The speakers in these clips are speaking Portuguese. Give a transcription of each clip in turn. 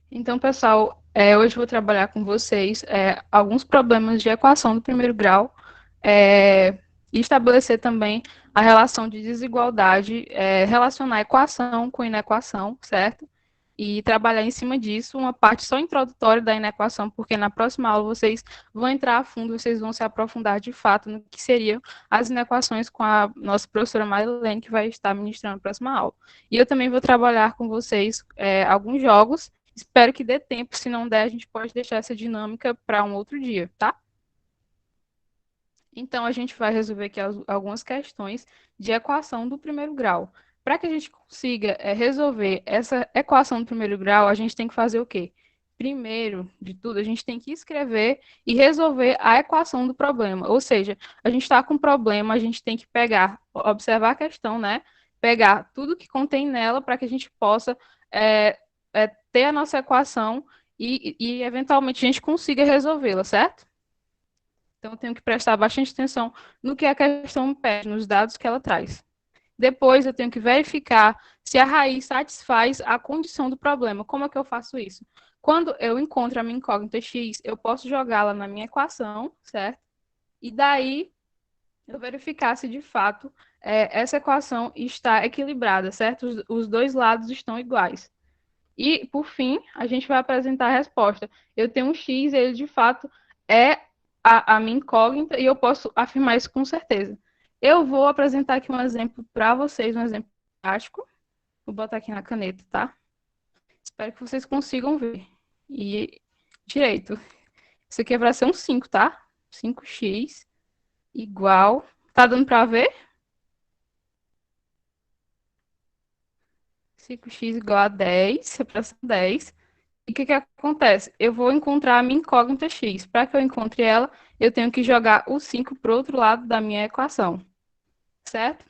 Então, pessoal, hoje eu vou trabalhar com vocês alguns problemas de equação do primeiro grau e estabelecer também a relação de desigualdade, relacionar equação com inequação, certo? E trabalhar em cima disso, uma parte só introdutória da inequação, porque na próxima aula vocês vão entrar a fundo, vocês vão se aprofundar de fato no que seriam as inequações com a nossa professora Marilene, que vai estar ministrando na próxima aula. E eu também vou trabalhar com vocês alguns jogos. Espero que dê tempo, se não der, a gente pode deixar essa dinâmica para um outro dia, tá? Então, a gente vai resolver aqui algumas questões de equação do primeiro grau. Para que a gente consiga resolver essa equação do primeiro grau, a gente tem que fazer o quê? Primeiro de tudo, a gente tem que escrever e resolver a equação do problema. Ou seja, a gente está com um problema, a gente tem que pegar, observar a questão, né? Pegar tudo que contém nela para que a gente possa ter a nossa equação e, eventualmente, a gente consiga resolvê-la, certo? Então, eu tenho que prestar bastante atenção no que a questão pede, nos dados que ela traz. Depois, eu tenho que verificar se a raiz satisfaz a condição do problema. Como é que eu faço isso? Quando eu encontro a minha incógnita x, eu posso jogá-la na minha equação, certo? E daí, eu verificar se de fato essa equação está equilibrada, certo? Os dois lados estão iguais. E, por fim, a gente vai apresentar a resposta. Eu tenho um x, ele de fato é a minha incógnita, e eu posso afirmar isso com certeza. Eu vou apresentar aqui um exemplo para vocês, um exemplo prático. Vou botar aqui na caneta, tá? Espero que vocês consigam ver. E direito. Isso aqui é para ser um 5, tá? 5x igual. Tá dando para ver? 5x igual a 10, representa 10. E o que acontece? Eu vou encontrar a minha incógnita x. Para que eu encontre ela, eu tenho que jogar o 5 para o outro lado da minha equação, certo?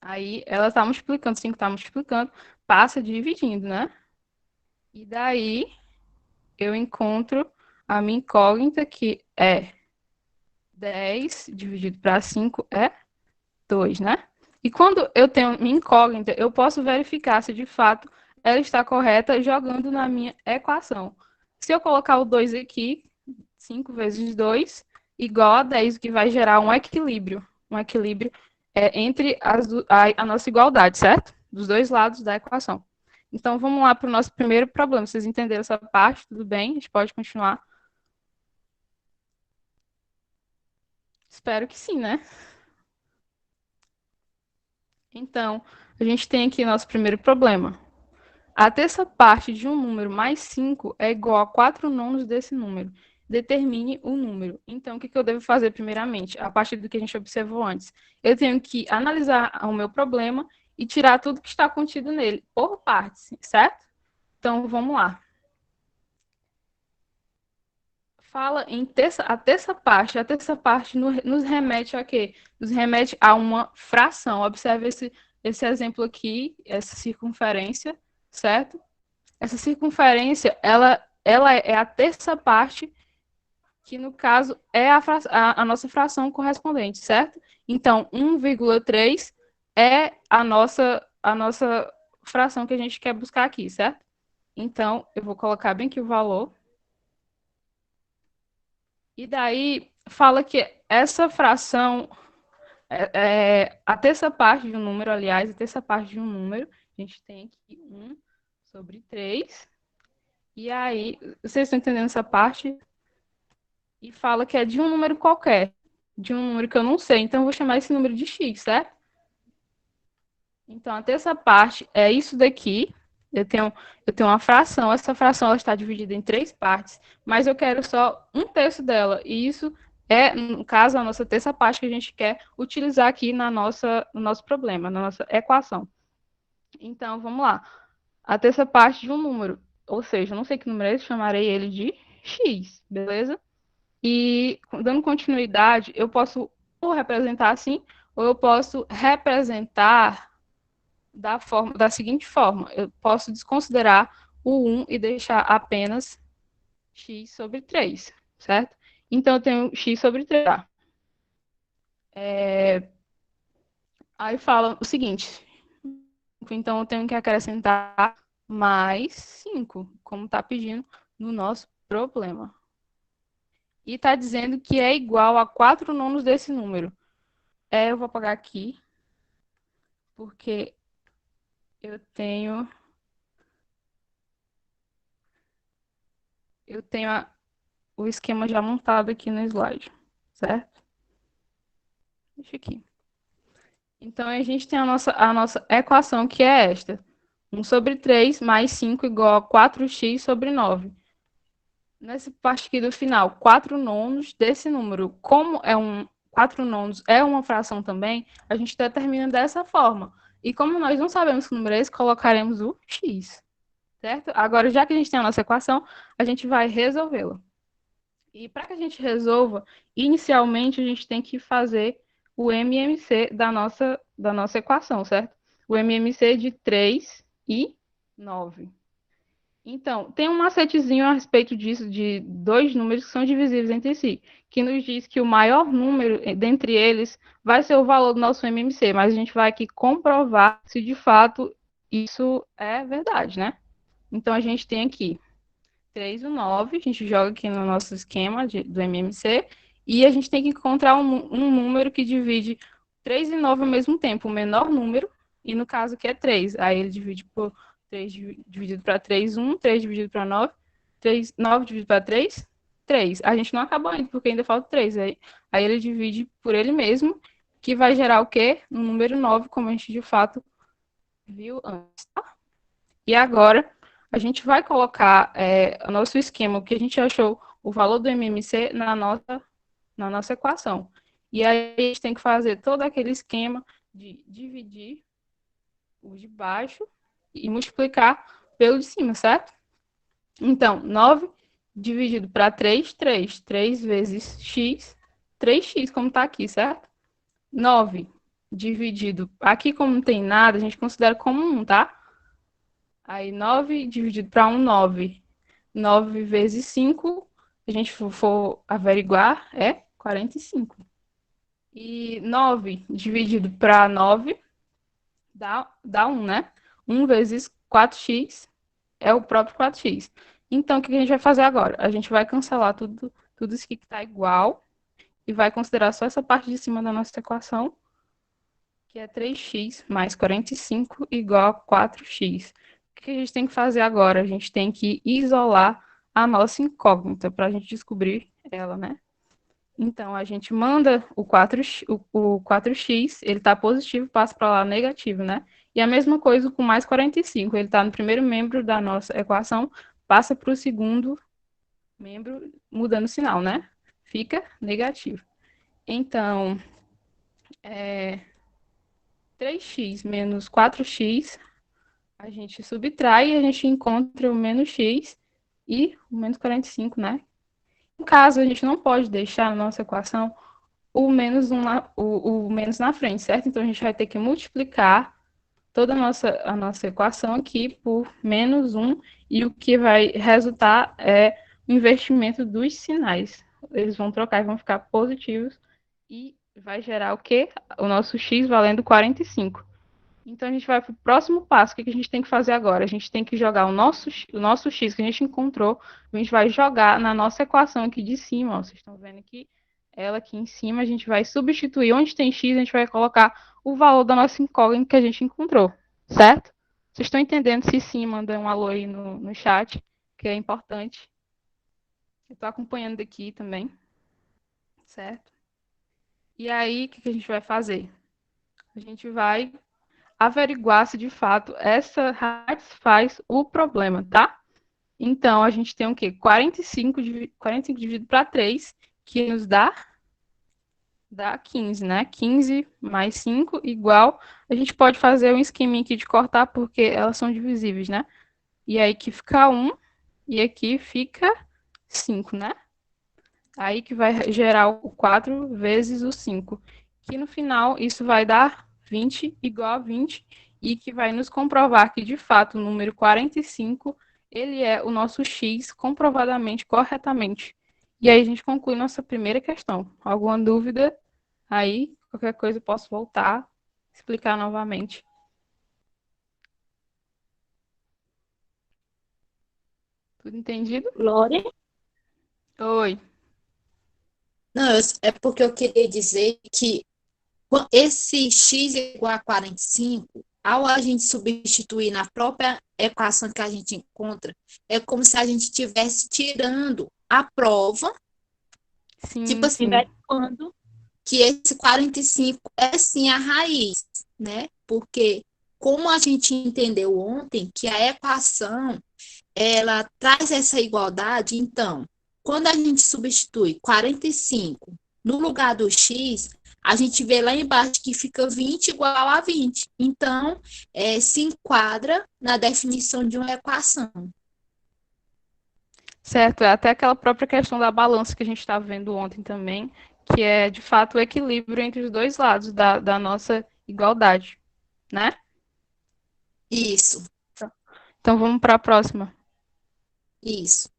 Aí ela está multiplicando, 5 está multiplicando, passa dividindo, né? E daí eu encontro a minha incógnita, que é 10 dividido para 5 é 2, né? E quando eu tenho minha incógnita, eu posso verificar se de fato ela está correta jogando na minha equação. Se eu colocar o 2 aqui, 5 vezes 2 igual a 10, o que vai gerar um equilíbrio. Um equilíbrio entre a nossa igualdade, certo? Dos dois lados da equação. Então, vamos lá para o nosso primeiro problema. Vocês entenderam essa parte? Tudo bem? A gente pode continuar? Espero que sim, né? Então, a gente tem aqui nosso primeiro problema. A terça parte de um número mais 5 é igual a 4 nonos desse número. Determine o número. Então, o que eu devo fazer primeiramente? A partir do que a gente observou antes. Eu tenho que analisar o meu problema e tirar tudo que está contido nele, por partes, certo? Então, vamos lá. Fala em a terça parte. A terça parte nos remete a quê? Nos remete a uma fração. Observe esse exemplo aqui, essa circunferência, certo? Essa circunferência, ela é a terça parte, que no caso é a nossa fração correspondente, certo? Então, 1,3 é a nossa fração que a gente quer buscar aqui, certo? Então, eu vou colocar bem aqui o valor. E daí, fala que essa fração a terça parte de um número, aliás, a terça parte de um número, a gente tem aqui 1 sobre 3. E aí, vocês estão entendendo essa parte? E fala que é de um número qualquer, de um número que eu não sei. Então, eu vou chamar esse número de x, certo? Então, a terça parte é isso daqui. Eu tenho uma fração. Essa fração ela está dividida em três partes, mas eu quero só um terço dela. E isso é, no caso, a nossa terça parte que a gente quer utilizar aqui no nosso problema, na nossa equação. Então, vamos lá. A terça parte de um número, ou seja, eu não sei que número é esse, chamarei ele de x, beleza? E dando continuidade, eu posso ou representar assim, ou eu posso representar da seguinte forma: eu posso desconsiderar o 1 e deixar apenas x sobre 3, certo? Então, eu tenho x sobre 3. Aí fala o seguinte: então, eu tenho que acrescentar mais 5, como está pedindo no nosso problema. E está dizendo que é igual a 4 nonos desse número. Eu vou apagar aqui, porque eu tenho o esquema já montado aqui no slide, certo? Deixa aqui. Então, a gente tem a nossa equação, que é esta. 1/3 mais 5 igual a 4x sobre 9. Nessa parte aqui do final, 4 nonos desse número. Como 4 nonos é uma fração também, a gente determina dessa forma. E como nós não sabemos que número é esse, colocaremos o x, certo? Agora, já que a gente tem a nossa equação, a gente vai resolvê-la. E para que a gente resolva, inicialmente a gente tem que fazer o MMC da nossa equação, certo? O MMC de 3 e 9. Então, tem um macetezinho a respeito disso, de dois números que são divisíveis entre si, que nos diz que o maior número dentre eles vai ser o valor do nosso MMC, mas a gente vai aqui comprovar se de fato isso é verdade, né? Então, a gente tem aqui 3 e 9, a gente joga aqui no nosso esquema do MMC, e a gente tem que encontrar um número que divide 3 e 9 ao mesmo tempo, o menor número, e no caso aqui é 3. Aí ele divide por 3 dividido para 3, 1, 3 dividido para 9, 3, 9 dividido para 3, 3. A gente não acabou ainda, porque ainda falta 3. Aí ele divide por ele mesmo, que vai gerar o quê? Um número 9, como a gente de fato viu antes, tá? E agora a gente vai colocar o nosso esquema, o que a gente achou o valor do MMC na nossa equação. E aí a gente tem que fazer todo aquele esquema de dividir o de baixo e multiplicar pelo de cima, certo? Então, 9 dividido para 3, 3. 3 vezes x, 3x, como está aqui, certo? 9 dividido, aqui como não tem nada, a gente considera como 1, tá? Aí 9 dividido para 1, 9. 9 vezes 5, se a gente for averiguar, é 45. E 9 dividido para 9 dá 1, né? 1 vezes 4x é o próprio 4x. Então, o que a gente vai fazer agora? A gente vai cancelar tudo isso aqui que está igual e vai considerar só essa parte de cima da nossa equação, que é 3x mais 45 igual a 4x. O que a gente tem que fazer agora? A gente tem que isolar a nossa incógnita para a gente descobrir ela, né? Então, a gente manda o 4x, ele está positivo, passa para lá negativo, né? E a mesma coisa com mais 45, ele está no primeiro membro da nossa equação, passa para o segundo membro, mudando o sinal, né? Fica negativo. Então, 3x menos 4x, a gente subtrai e a gente encontra o menos x e o menos 45, né? No caso, a gente não pode deixar na nossa equação o menos na frente, certo? Então, a gente vai ter que multiplicar toda a nossa equação aqui por menos 1, e o que vai resultar é o invertimento dos sinais. Eles vão trocar e vão ficar positivos, e vai gerar o quê? O nosso x valendo 45. Então, a gente vai para o próximo passo. O que a gente tem que fazer agora? A gente tem que jogar o nosso x que a gente encontrou, a gente vai jogar na nossa equação aqui de cima. Ó, vocês estão vendo aqui, ela aqui em cima, a gente vai substituir onde tem x, a gente vai colocar o valor da nossa incógnita que a gente encontrou, certo? Vocês estão entendendo? Se sim, manda um alô aí no chat, que é importante. Eu estou acompanhando aqui também, certo? E aí, o que a gente vai fazer? A gente vai averiguar se de fato essa satisfaz o problema, tá? Então, a gente tem o quê? 45 dividido para 3, que nos dá 15, né? 15 mais 5 igual. A gente pode fazer um esqueminha aqui de cortar, porque elas são divisíveis, né? E aí que fica 1, e aqui fica 5, né? Aí que vai gerar o 4 vezes o 5. Que no final isso vai dar 20 igual a 20, e que vai nos comprovar que de fato o número 45 ele é o nosso x comprovadamente corretamente. E aí a gente conclui nossa primeira questão. Alguma dúvida? Aí, qualquer coisa eu posso voltar, explicar novamente. Tudo entendido? Glória? Oi. Não, é porque eu queria dizer que esse x igual a 45, ao a gente substituir na própria equação que a gente encontra, é como se a gente estivesse tirando a prova, tipo Sim, assim, sim. verificando que esse 45 é sim a raiz, né? Porque como a gente entendeu ontem que a equação ela traz essa igualdade, então, quando a gente substitui 45 no lugar do x, a gente vê lá embaixo que fica 20 igual a 20. Então, se enquadra na definição de uma equação. Certo, é até aquela própria questão da balança que a gente estava vendo ontem também, que é de fato o equilíbrio entre os dois lados da nossa igualdade, né? Isso, Então vamos para a próxima. isso.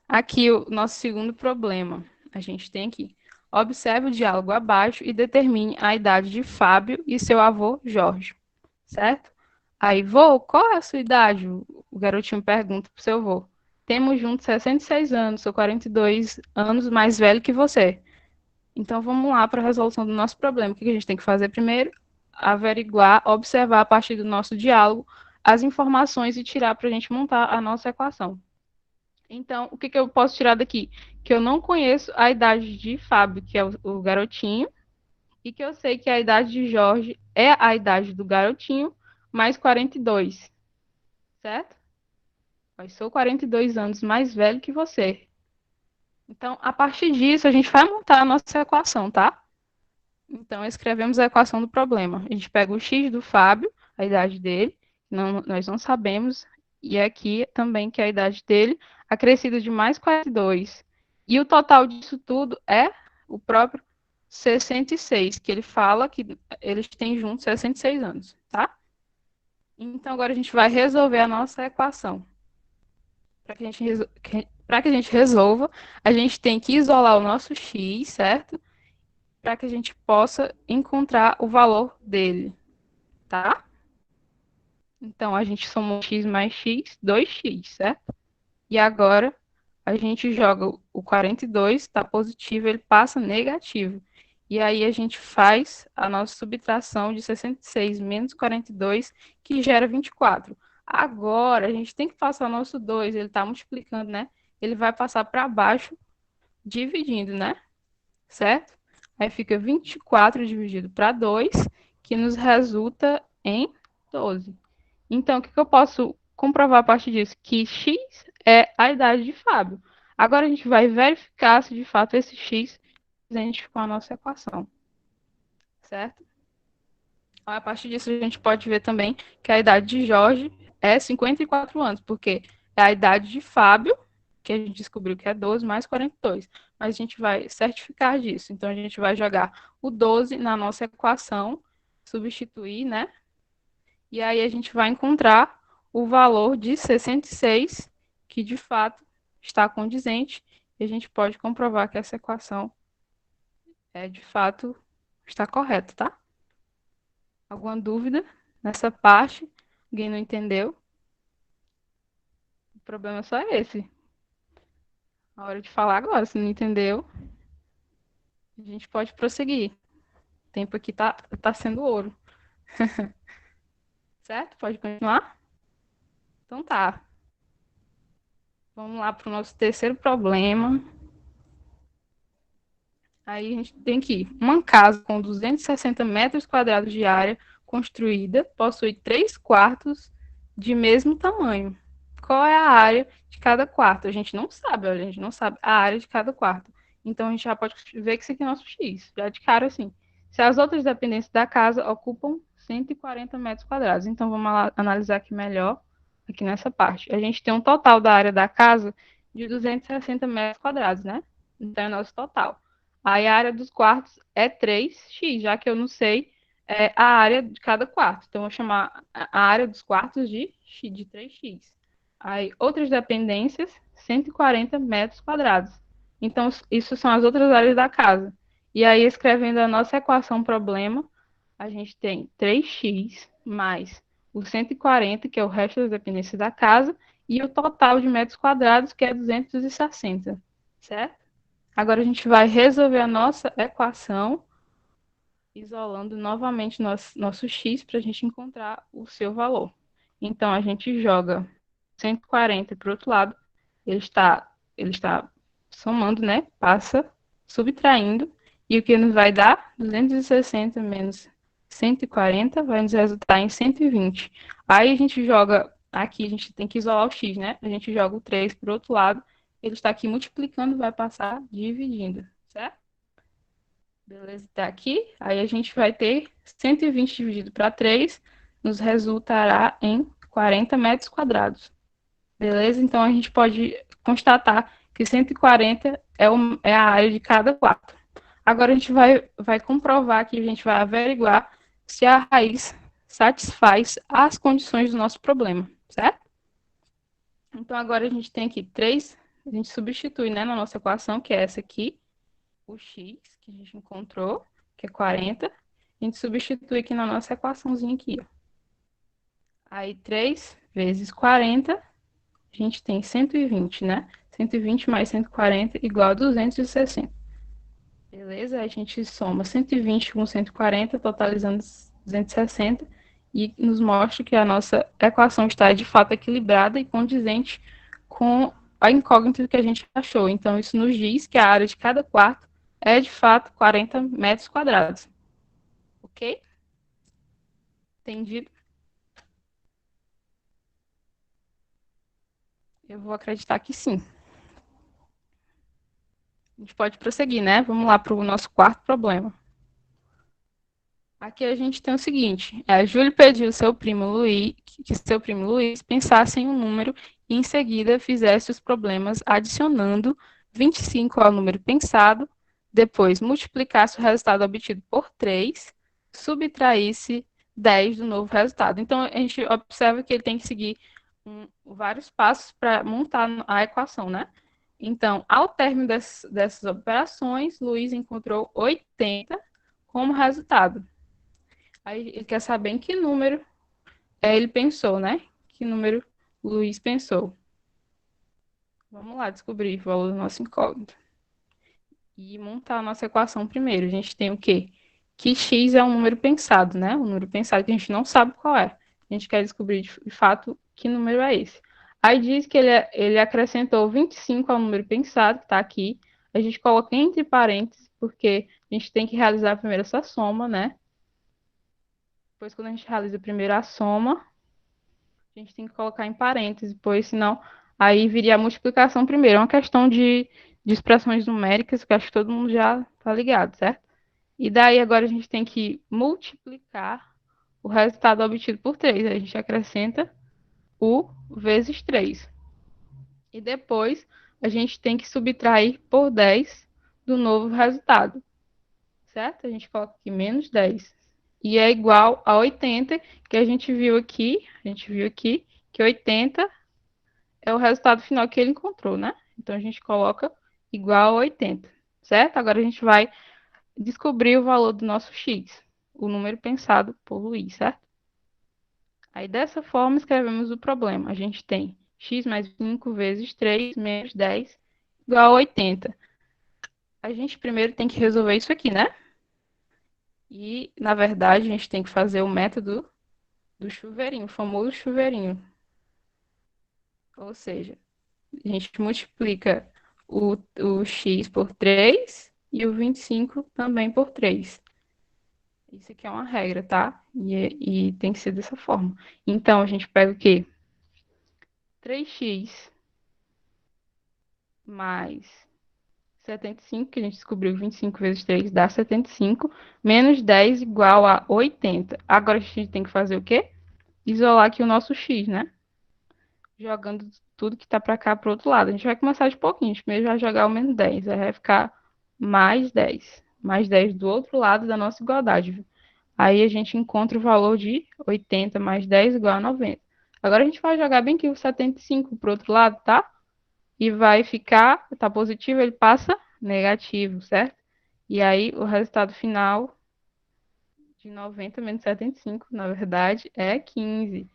Aqui o nosso segundo problema. A gente tem aqui. Observe o diálogo abaixo e determine a idade de Fábio e seu avô Jorge, certo? Aí, vô, qual é a sua idade? O garotinho pergunta pro seu vô. Temos juntos 66 anos, sou 42 anos mais velho que você. Então vamos lá para a resolução do nosso problema. O que a gente tem que fazer primeiro? Averiguar, observar a partir do nosso diálogo as informações e tirar para a gente montar a nossa equação. Então, o que eu posso tirar daqui? Que eu não conheço a idade de Fábio, que é o garotinho, e que eu sei que a idade de Jorge é a idade do garotinho, mais 42, certo? Eu sou 42 anos mais velho que você. Então, a partir disso, a gente vai montar a nossa equação, tá? Então, escrevemos a equação do problema. A gente pega o x do Fábio, a idade dele, nós não sabemos, e aqui também que é a idade dele, acrescido de mais 42. E o total disso tudo é o próprio 66, que ele fala que eles têm juntos 66 anos, tá? Então, agora a gente vai resolver a nossa equação. Para que a gente resolva, a gente tem que isolar o nosso x, certo? Para que a gente possa encontrar o valor dele, tá? Então, a gente somou x mais x, 2x, certo? E agora, a gente joga o 42, está positivo, ele passa negativo. E aí, a gente faz a nossa subtração de 66 menos 42, que gera 24. Agora, a gente tem que passar o nosso 2, ele está multiplicando, né? Ele vai passar para baixo, dividindo, né? Certo? Aí fica 24 dividido para 2, que nos resulta em 12. Então, o que eu posso comprovar a partir disso? Que x é a idade de Fábio. Agora a gente vai verificar se de fato esse x é presente com a nossa equação, certo? A partir disso, a gente pode ver também que a idade de Jorge é 54 anos, porque é a idade de Fábio, que a gente descobriu que é 12 mais 42. Mas a gente vai certificar disso. Então, a gente vai jogar o 12 na nossa equação, substituir, né? E aí a gente vai encontrar o valor de 66, que de fato está condizente, e a gente pode comprovar que essa equação de fato está correta, tá? Alguma dúvida nessa parte? Alguém não entendeu? O problema é só esse. A hora de falar agora, se não entendeu, a gente pode prosseguir. O tempo aqui tá sendo ouro, certo? Pode continuar? Então tá. Vamos lá para o nosso terceiro problema. Aí a gente tem que uma casa com 260 metros quadrados de área construída possui 3 quartos de mesmo tamanho. Qual é a área de cada quarto? A gente não sabe, olha, a gente não sabe a área de cada quarto. Então a gente já pode ver que isso aqui é nosso X, já de cara assim. Se as outras dependências da casa ocupam 140 metros quadrados. Então vamos analisar aqui melhor, aqui nessa parte. A gente tem um total da área da casa de 260 metros quadrados, né? Então é nosso total. Aí a área dos quartos é 3x, já que eu não sei a área de cada quarto. Então, eu vou chamar a área dos quartos de 3x. Aí, outras dependências, 140 metros quadrados. Então, isso são as outras áreas da casa. E aí, escrevendo a nossa equação problema, a gente tem 3x mais o 140, que é o resto das dependências da casa, e o total de metros quadrados, que é 260, certo? Agora a gente vai resolver a nossa equação, isolando novamente nosso x para a gente encontrar o seu valor. Então, a gente joga 140 para o outro lado, ele está somando, né? Passa subtraindo, e o que nos vai dar? 260 menos 140 vai nos resultar em 120. Aí a gente joga, aqui a gente tem que isolar o x, né? A gente joga o 3 para o outro lado, ele está aqui multiplicando, vai passar dividindo, certo? Beleza, está aqui. Aí a gente vai ter 120 dividido para 3, nos resultará em 40 metros quadrados. Beleza? Então a gente pode constatar que 140 é a área de cada quarto. Agora a gente vai comprovar aqui, a gente vai averiguar se a raiz satisfaz as condições do nosso problema, certo? Então agora a gente tem aqui 3, a gente substitui, né, na nossa equação, que é essa aqui, o x que a gente encontrou, que é 40, a gente substitui aqui na nossa equaçãozinha aqui, ó. Aí 3 vezes 40, a gente tem 120, né? 120 mais 140 igual a 260. Beleza? A gente soma 120 com 140, totalizando 260, e nos mostra que a nossa equação está de fato equilibrada e condizente com a incógnita que a gente achou. Então, isso nos diz que a área de cada quarto é de fato 40 metros quadrados. Ok? Entendido? Eu vou acreditar que sim. A gente pode prosseguir, né? Vamos lá para o nosso quarto problema. Aqui a gente tem o seguinte: Júlio pediu seu primo Luiz, que seu primo Luiz pensasse em um número e em seguida fizesse os problemas adicionando 25 ao número pensado, depois multiplicasse o resultado obtido por 3, subtraísse 10 do novo resultado. Então a gente observa que ele tem que seguir vários passos para montar a equação, né? Então, ao término dessas operações, Luiz encontrou 80 como resultado. Aí ele quer saber em que número ele pensou, né? Que número Luiz pensou. Vamos lá descobrir o valor do nosso incógnito. E montar a nossa equação primeiro. A gente tem o quê? Que x é um número pensado, né? Um número pensado que a gente não sabe qual é. A gente quer descobrir de fato que número é esse. Aí diz que ele acrescentou 25 ao número pensado, que está aqui. A gente coloca entre parênteses, porque a gente tem que realizar primeiro essa soma, né? Depois, quando a gente realiza primeiro a soma, a gente tem que colocar em parênteses, pois senão aí viria a multiplicação primeiro. É uma questão de expressões numéricas que acho que todo mundo já está ligado, certo? E daí agora a gente tem que multiplicar o resultado obtido por 3. A gente acrescenta o vezes 3. E depois a gente tem que subtrair por 10 do novo resultado, certo? A gente coloca aqui menos 10. E é igual a 80, que a gente viu aqui. A gente viu aqui que 80 é o resultado final que ele encontrou, né? Então a gente coloca igual a 80, certo? Agora a gente vai descobrir o valor do nosso x, o número pensado por Luiz, certo? Aí dessa forma escrevemos o problema. A gente tem x mais 5 vezes 3 menos 10 igual a 80. A gente primeiro tem que resolver isso aqui, né? E, na verdade, a gente tem que fazer o método do chuveirinho, o famoso chuveirinho. Ou seja, a gente multiplica o x por 3 e o 25 também por 3. Isso aqui é uma regra, tá? E tem que ser dessa forma. Então, a gente pega o quê? 3x mais 75, que a gente descobriu 25 vezes 3 dá 75, menos 10 igual a 80. Agora a gente tem que fazer o quê? Isolar aqui o nosso x, né? Jogando tudo que tá para cá para o outro lado. A gente vai começar de pouquinho. A gente primeiro vai jogar o menos 10. Aí vai ficar mais 10. Mais 10 do outro lado da nossa igualdade. Aí a gente encontra o valor de 80 mais 10 igual a 90. Agora a gente vai jogar bem aqui o 75 para o outro lado, tá? E vai ficar, tá positivo, ele passa negativo, certo? E aí o resultado final de 90 menos 75, na verdade, é 15.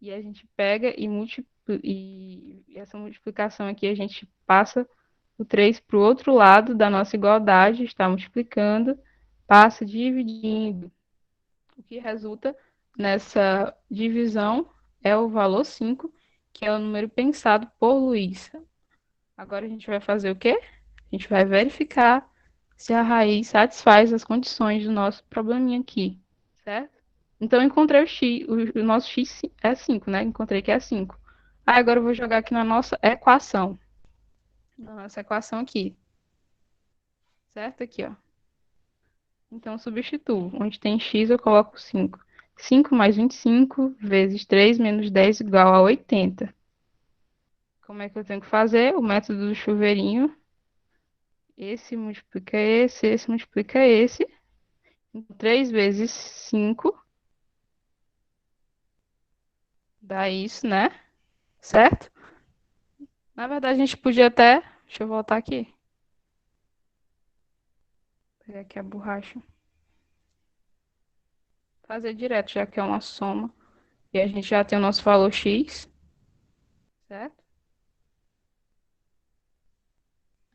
E a gente pega e essa multiplicação aqui a gente passa o 3 para o outro lado da nossa igualdade, está multiplicando, passa dividindo. O que resulta nessa divisão é o valor 5, que é o número pensado por Luiz. Agora a gente vai fazer o quê? A gente vai verificar se a raiz satisfaz as condições do nosso probleminha aqui, certo? Então, eu encontrei o x, o nosso x é 5, né? Encontrei que é 5. Aí, agora eu vou jogar aqui na nossa equação. Na nossa equação aqui, certo? Aqui, ó. Então, substituo. Onde tem x, eu coloco 5. 5 mais 25 vezes 3 menos 10 igual a 80. Como é que eu tenho que fazer? O método do chuveirinho. Esse multiplica esse multiplica esse. 3 vezes 5 dá isso, né? Certo? Na verdade, a gente podia até. Deixa eu voltar aqui. Vou pegar aqui a borracha. Fazer direto, já que é uma soma. E a gente já tem o nosso valor x, certo?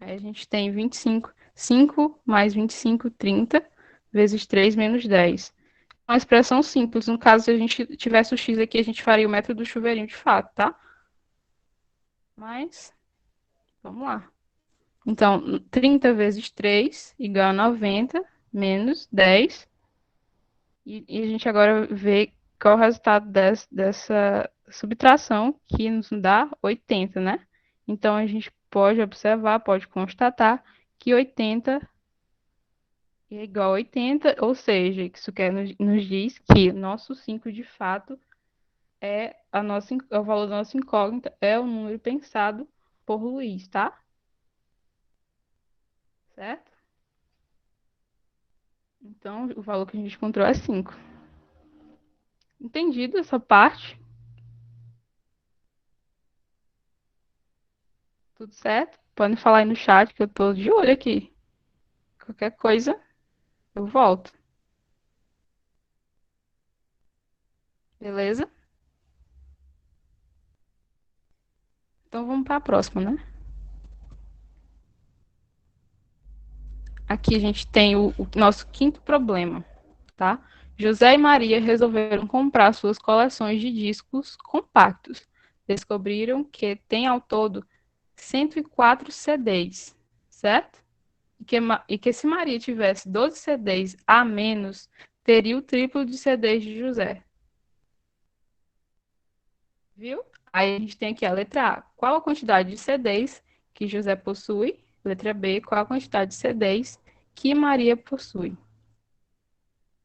Aí a gente tem 25. 5 mais 25, 30, vezes 3 menos 10. Uma expressão simples. No caso, se a gente tivesse o x aqui, a gente faria o método do chuveirinho de fato, tá? Mas, vamos lá. Então, 30 vezes 3 igual a 90, menos 10. E a gente agora vê qual é o resultado dessa subtração, que nos dá 80, né? Então, a gente pode observar, pode constatar que 80 é igual a 80, ou seja, isso quer nos diz que nosso 5 de fato é o valor da nossa incógnita, é o número pensado por Luiz, tá? Certo? Então, o valor que a gente encontrou é 5. Entendido essa parte? Tudo certo? Podem falar aí no chat que eu tô de olho aqui. Qualquer coisa, eu volto. Beleza? Então vamos para a próxima, né? Aqui a gente tem o nosso quinto problema, tá? José e Maria resolveram comprar suas coleções de discos compactos. Descobriram que tem ao todo 104 CDs, certo? E que se Maria tivesse 12 CDs a menos, teria o triplo de CDs de José. Viu? Aí a gente tem aqui a letra A. Qual a quantidade de CDs que José possui? Letra B. Qual a quantidade de CDs que Maria possui?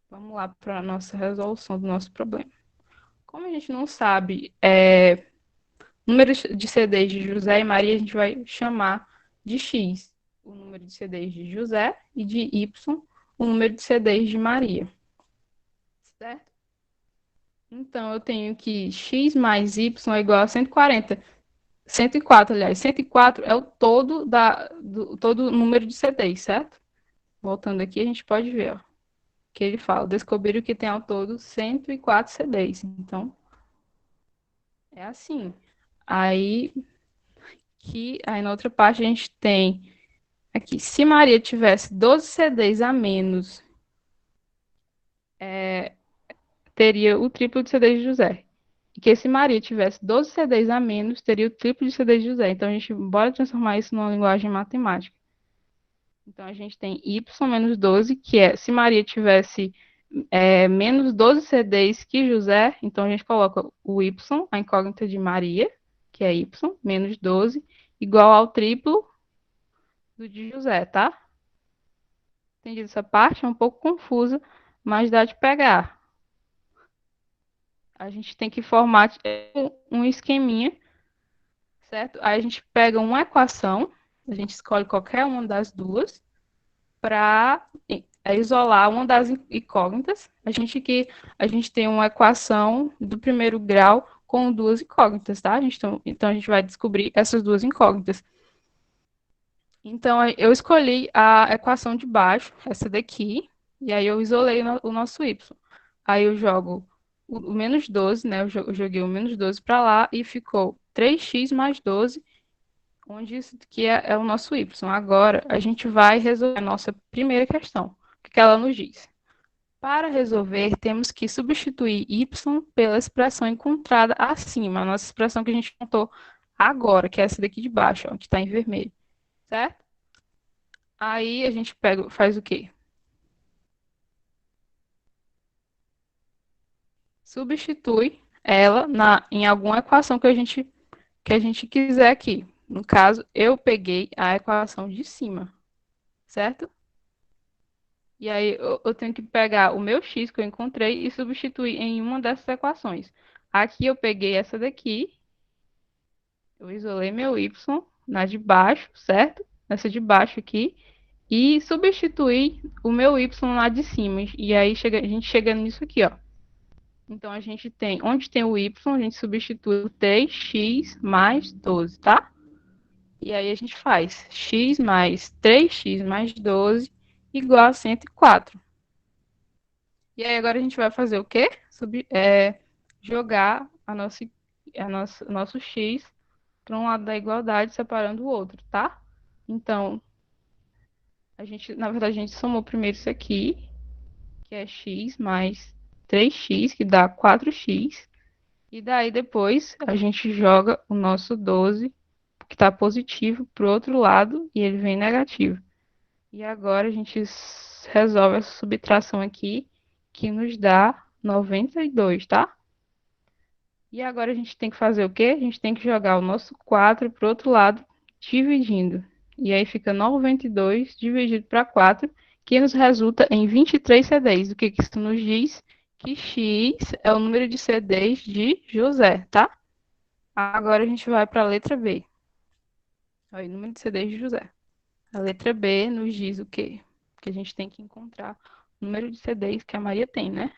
Vamos lá para a nossa resolução do nosso problema. Como a gente não sabe número de CDs de José e Maria, a gente vai chamar de X o número de CDs de José e de Y o número de CDs de Maria. Certo? Então, eu tenho que X mais Y é igual a 140. 104, aliás. 104 é o todo número de CDs, certo? Voltando aqui, a gente pode ver, ó, que ele fala, descobriram que tem ao todo 104 CDs. Então, é assim. Aí, aí na outra parte a gente tem aqui, se Maria tivesse 12 CDs a menos, teria o triplo de CDs de José. E que se Maria tivesse 12 CDs a menos, teria o triplo de CDs de José. Então, a gente bora transformar isso numa linguagem matemática. Então, a gente tem y menos 12, que é, se Maria tivesse menos 12 CDs que José, então a gente coloca o y, a incógnita de Maria, que é y, menos 12, igual ao triplo do de José, tá? Entendido essa parte? É um pouco confusa, mas dá de pegar. A gente tem que formar um esqueminha, certo? Aí a gente pega uma equação, a gente escolhe qualquer uma das duas, para isolar uma das incógnitas. A gente tem uma equação do primeiro grau com duas incógnitas, tá? Então a gente vai descobrir essas duas incógnitas. Então eu escolhi a equação de baixo, essa daqui, E aí eu isolei o nosso y. Aí eu jogo o menos 12, né? Eu joguei o menos 12 para lá e ficou 3x mais 12, onde isso que é o nosso y. Agora a gente vai resolver a nossa primeira questão. O que ela nos diz? Para resolver, temos que substituir y pela expressão encontrada acima, a nossa expressão que a gente contou agora, que é essa daqui de baixo, ó, que está em vermelho, certo? Aí a gente pega, faz o quê? Substitui ela em alguma equação que a gente quiser aqui. No caso, eu peguei a equação de cima, certo? E aí eu tenho que pegar o meu x que eu encontrei e substituir em uma dessas equações. Aqui eu peguei essa daqui, eu isolei meu y na de baixo, certo? Nessa de baixo aqui, e substituir o meu y lá de cima. E aí a gente chega nisso aqui, ó. Então a gente tem, onde tem o y, a gente substitui o 3x mais 12, tá? E aí a gente faz x mais 3x mais 12 igual a 104. E aí agora a gente vai fazer o quê? Jogar nosso x para um lado da igualdade, separando o outro, tá? Então, na verdade, a gente somou primeiro isso aqui, que é x mais 3x, que dá 4x. E daí depois a gente joga o nosso 12, que está positivo, para o outro lado e ele vem negativo. E agora a gente resolve essa subtração aqui, que nos dá 92, tá? E agora a gente tem que fazer o quê? A gente tem que jogar o nosso 4 para o outro lado, dividindo. E aí fica 92 dividido para 4, que nos resulta em 23 CDs. O que isso nos diz? Que X é o número de CDs de José, tá? Agora a gente vai para a letra B. Aí, número de CDs de José. A letra B nos diz o quê? Que a gente tem que encontrar o número de CDs que a Maria tem, né?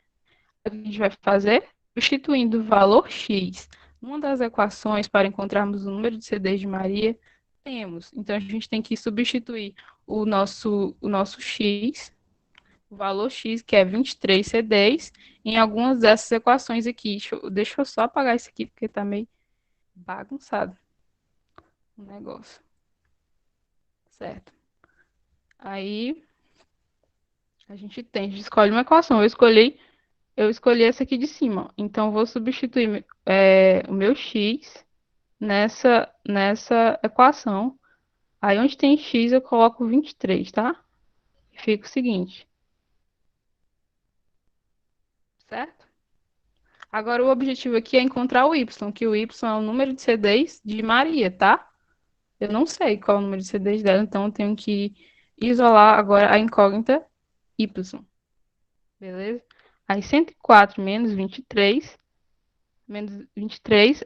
O que a gente vai fazer? Substituindo o valor X numa das equações para encontrarmos o número de CDs de Maria, temos. Então, a gente tem que substituir o nosso X, o valor X, que é 23 CDs, em algumas dessas equações aqui. Deixa eu só apagar isso aqui, porque está meio bagunçado o negócio. Certo. Aí a gente escolhe uma equação. Eu escolhi essa aqui de cima. Então, vou substituir o meu x nessa equação. Aí, onde tem x, eu coloco 23, tá? E fica o seguinte, certo? Agora, o objetivo aqui é encontrar o y, que o y é o número de CDs de Maria, tá? Eu não sei qual é o número de CDs dela, então eu tenho que isolar agora a incógnita y. Beleza? Aí 104 menos 23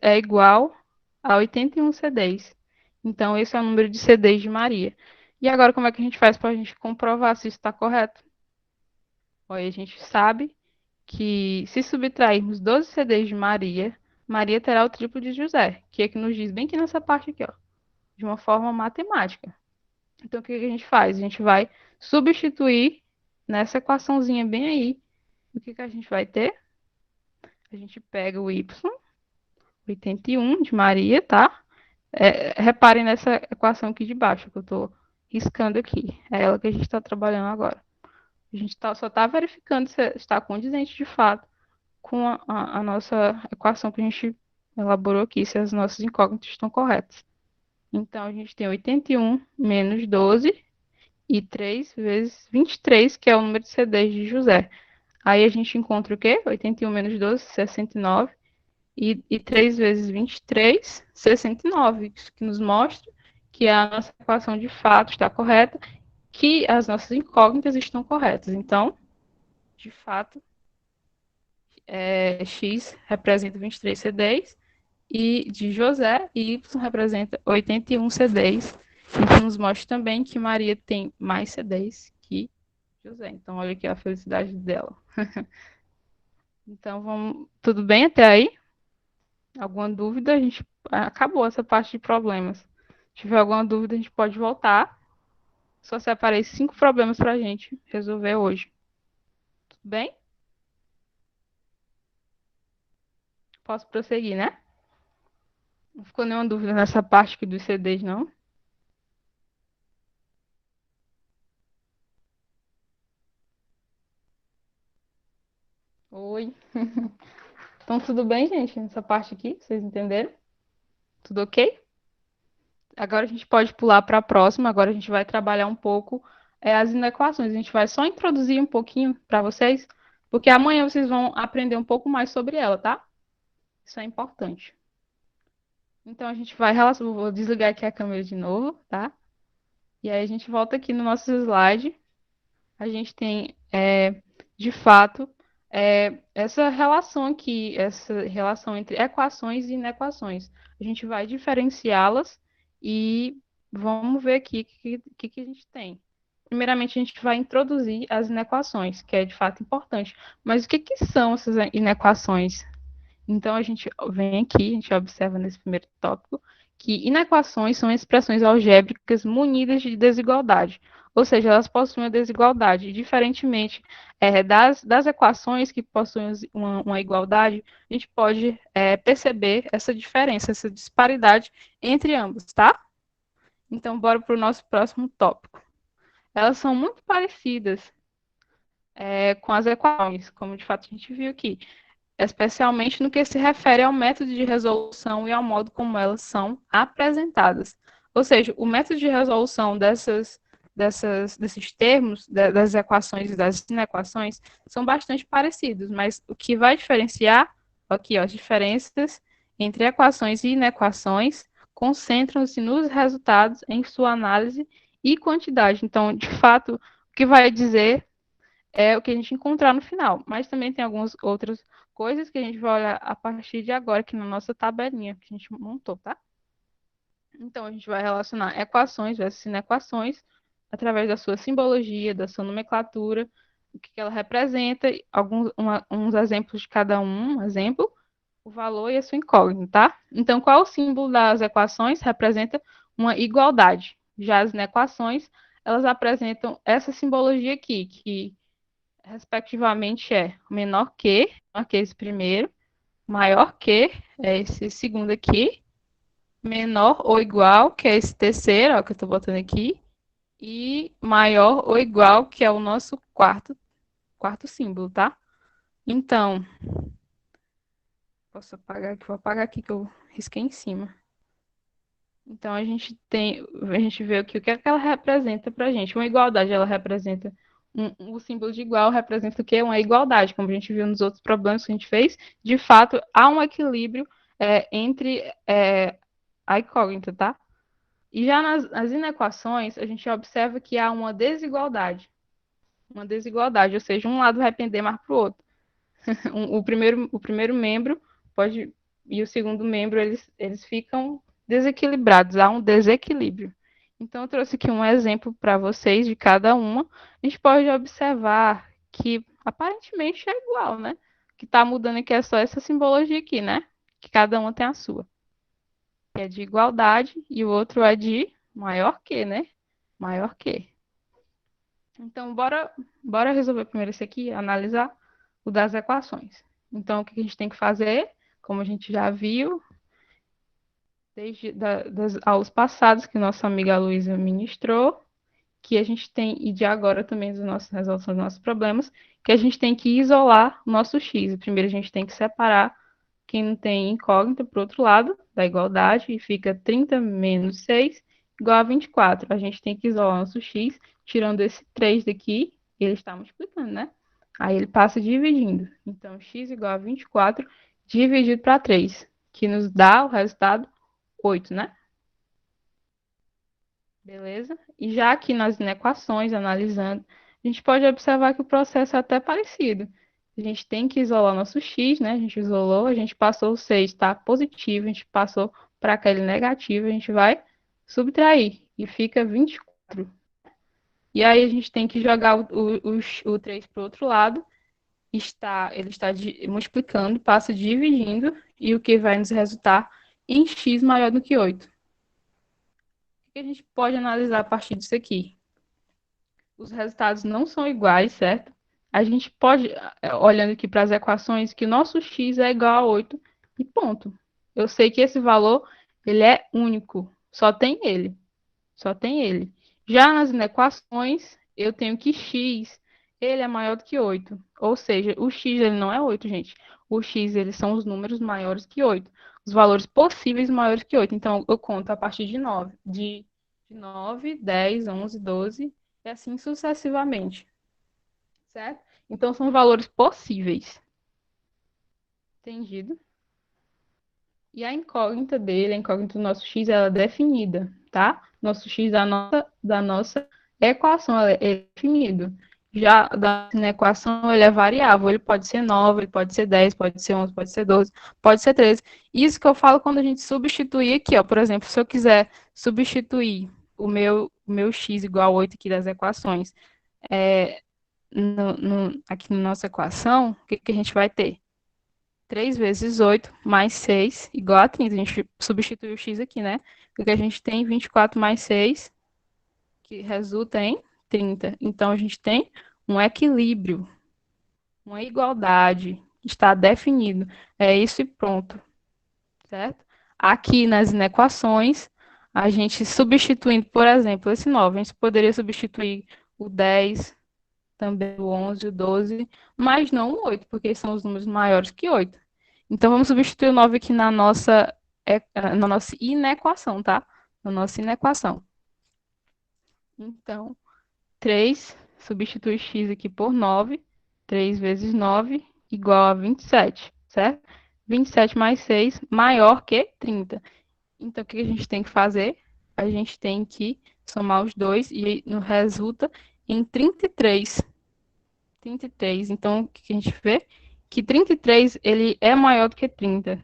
é igual a 81 CDs. Então, esse é o número de CDs de Maria. E agora, como é que a gente faz para a gente comprovar se isso está correto? Aí a gente sabe que se subtrairmos 12 CDs de Maria, Maria terá o triplo de José, que é que nos diz bem aqui nessa parte aqui, ó, de uma forma matemática. Então, o que a gente faz? A gente vai substituir nessa equaçãozinha bem aí. O que a gente vai ter? A gente pega o y, 81 de Maria, tá? Reparem nessa equação aqui de baixo, que eu estou riscando aqui. É ela que a gente está trabalhando agora. A gente só está verificando se está condizente de fato com a nossa equação que a gente elaborou aqui, se as nossas incógnitas estão corretas. Então, a gente tem 81 menos 12 e 3 vezes 23, que é o número de CDs de José. Aí a gente encontra o quê? 81 menos 12, 69. E 3 vezes 23, 69. Isso que nos mostra que a nossa equação de fato está correta, que as nossas incógnitas estão corretas. Então, de fato, x representa 23 C10 e de José e y representa 81 C10. Então, nos mostra também que Maria tem mais C10 que José. Então, olha aqui a felicidade dela. Então, tudo bem até aí? Alguma dúvida? A gente acabou essa parte de problemas. Se tiver alguma dúvida, a gente pode voltar. Só se aparecer 5 problemas para a gente resolver hoje. Bem, posso prosseguir, né? Não ficou nenhuma dúvida nessa parte aqui dos CDs, não? Oi. Então, tudo bem, gente? Nessa parte aqui, vocês entenderam? Tudo ok? Agora a gente pode pular para a próxima. Agora a gente vai trabalhar um pouco as inequações. A gente vai só introduzir um pouquinho para vocês, porque amanhã vocês vão aprender um pouco mais sobre ela, tá? Isso é importante. Então a gente vai relacionar. Vou desligar aqui a câmera de novo, tá? E aí a gente volta aqui no nosso slide. A gente tem, de fato, essa relação aqui, essa relação entre equações e inequações. A gente vai diferenciá-las e vamos ver aqui o que a gente tem. Primeiramente, a gente vai introduzir as inequações, que é de fato importante. Mas o que são essas inequações? Então, a gente vem aqui, a gente observa nesse primeiro tópico, que inequações são expressões algébricas munidas de desigualdade, ou seja, elas possuem uma desigualdade, diferentemente das equações que possuem uma igualdade, a gente pode perceber essa diferença, essa disparidade entre ambos, tá? Então, bora para o nosso próximo tópico. Elas são muito parecidas com as equações, como de fato a gente viu aqui, especialmente no que se refere ao método de resolução e ao modo como elas são apresentadas. Ou seja, o método de resolução desses termos, das equações e das inequações, são bastante parecidos, mas o que vai diferenciar, aqui, ó, as diferenças entre equações e inequações concentram-se nos resultados em sua análise e quantidade. Então, de fato, o que vai dizer é o que a gente encontrar no final. Mas também tem algumas outras coisas que a gente vai olhar a partir de agora, aqui na nossa tabelinha que a gente montou, tá? Então, a gente vai relacionar equações versus inequações através da sua simbologia, da sua nomenclatura, o que ela representa, uns exemplos de cada um exemplo, o valor e a sua incógnita, tá? Então, qual o símbolo das equações? Representa uma igualdade. Já as inequações, elas apresentam essa simbologia aqui, que respectivamente menor que esse primeiro, maior que é esse segundo aqui, menor ou igual, que é esse terceiro, ó, que eu estou botando aqui, e maior ou igual, que é o nosso quarto símbolo, tá? Então, posso apagar aqui, vou apagar aqui que eu risquei em cima. Então a gente vê aqui o que é que ela representa para a gente. Uma igualdade, ela representa o símbolo de igual representa o quê? Uma igualdade, como a gente viu nos outros problemas que a gente fez. De fato, há um equilíbrio entre a incógnita, tá? E já nas inequações, a gente observa que há uma desigualdade. Uma desigualdade, ou seja, um lado vai pender mais para o outro. O primeiro membro pode e o segundo membro eles ficam desequilibrados, há um desequilíbrio. Então, eu trouxe aqui um exemplo para vocês de cada uma. A gente pode observar que aparentemente é igual, né? O que está mudando aqui é só essa simbologia aqui, né? Que cada uma tem a sua. Que é de igualdade e o outro é de maior que, né? Maior que. Então, bora resolver primeiro esse aqui, analisar o das equações. Então, o que a gente tem que fazer, como a gente já viu, desde das aulas passadas que nossa amiga Luísa ministrou, que a gente tem, e de agora também das nossas resoluções dos nossos problemas, que a gente tem que isolar o nosso x. Primeiro a gente tem que separar quem não tem incógnita para o outro lado da igualdade, e fica 30 menos 6 igual a 24. A gente tem que isolar o nosso x, tirando esse 3 daqui, ele está multiplicando, né? Aí ele passa dividindo. Então, x igual a 24 dividido para 3, que nos dá o resultado 8, né? Beleza? E já aqui nas inequações, analisando, a gente pode observar que o processo é até parecido. A gente tem que isolar nosso x, né? A gente isolou, a gente passou o 6, está positivo, a gente passou para aquele negativo, a gente vai subtrair e fica 24. E aí a gente tem que jogar o 3 para o outro lado, ele está multiplicando, passa dividindo, e o que vai nos resultar em x maior do que 8. O que a gente pode analisar a partir disso aqui? Os resultados não são iguais, certo? a gente pode, olhando aqui para as equações, que o nosso x é igual a 8 e ponto. Eu sei que esse valor, ele é único, só tem ele. Só tem ele. Já nas inequações, eu tenho que x, ele é maior do que 8. Ou seja, o x ele não é 8, gente. O x, eles são os números maiores que 8. Os valores possíveis maiores que 8. Então, eu conto a partir de 9. De 9, 10, 11, 12 e assim sucessivamente. Certo? Então, são valores possíveis. Entendido? E a incógnita dele, a incógnita do nosso x, ela é definida, tá? Nosso x da nossa equação é definido. Já da equação, ele é variável. Ele pode ser 9, ele pode ser 10, pode ser 11, pode ser 12, pode ser 13. Isso que eu falo quando a gente substituir aqui, ó. Por exemplo, se eu quiser substituir o meu x igual a 8 aqui das equações, aqui na nossa equação, o que a gente vai ter? 3 vezes 8 mais 6 igual a 30. A gente substitui o x aqui, né? Porque a gente tem 24 mais 6, que resulta em 30. Então, a gente tem um equilíbrio, uma igualdade, está definido. É isso e pronto, certo? Aqui nas inequações, a gente substituindo, por exemplo, esse 9, a gente poderia substituir o 10, também o 11, o 12, mas não o 8, porque são os números maiores que 8. Então, vamos substituir o 9 aqui na nossa inequação, tá? Na nossa inequação. Então, 3 substitui x aqui por 9. 3 vezes 9 igual a 27, certo? 27 mais 6 maior que 30. Então, o que a gente tem que fazer? A gente tem que somar os dois e nos resulta em 33. 33. Então, o que a gente vê? Que 33 ele é maior do que 30.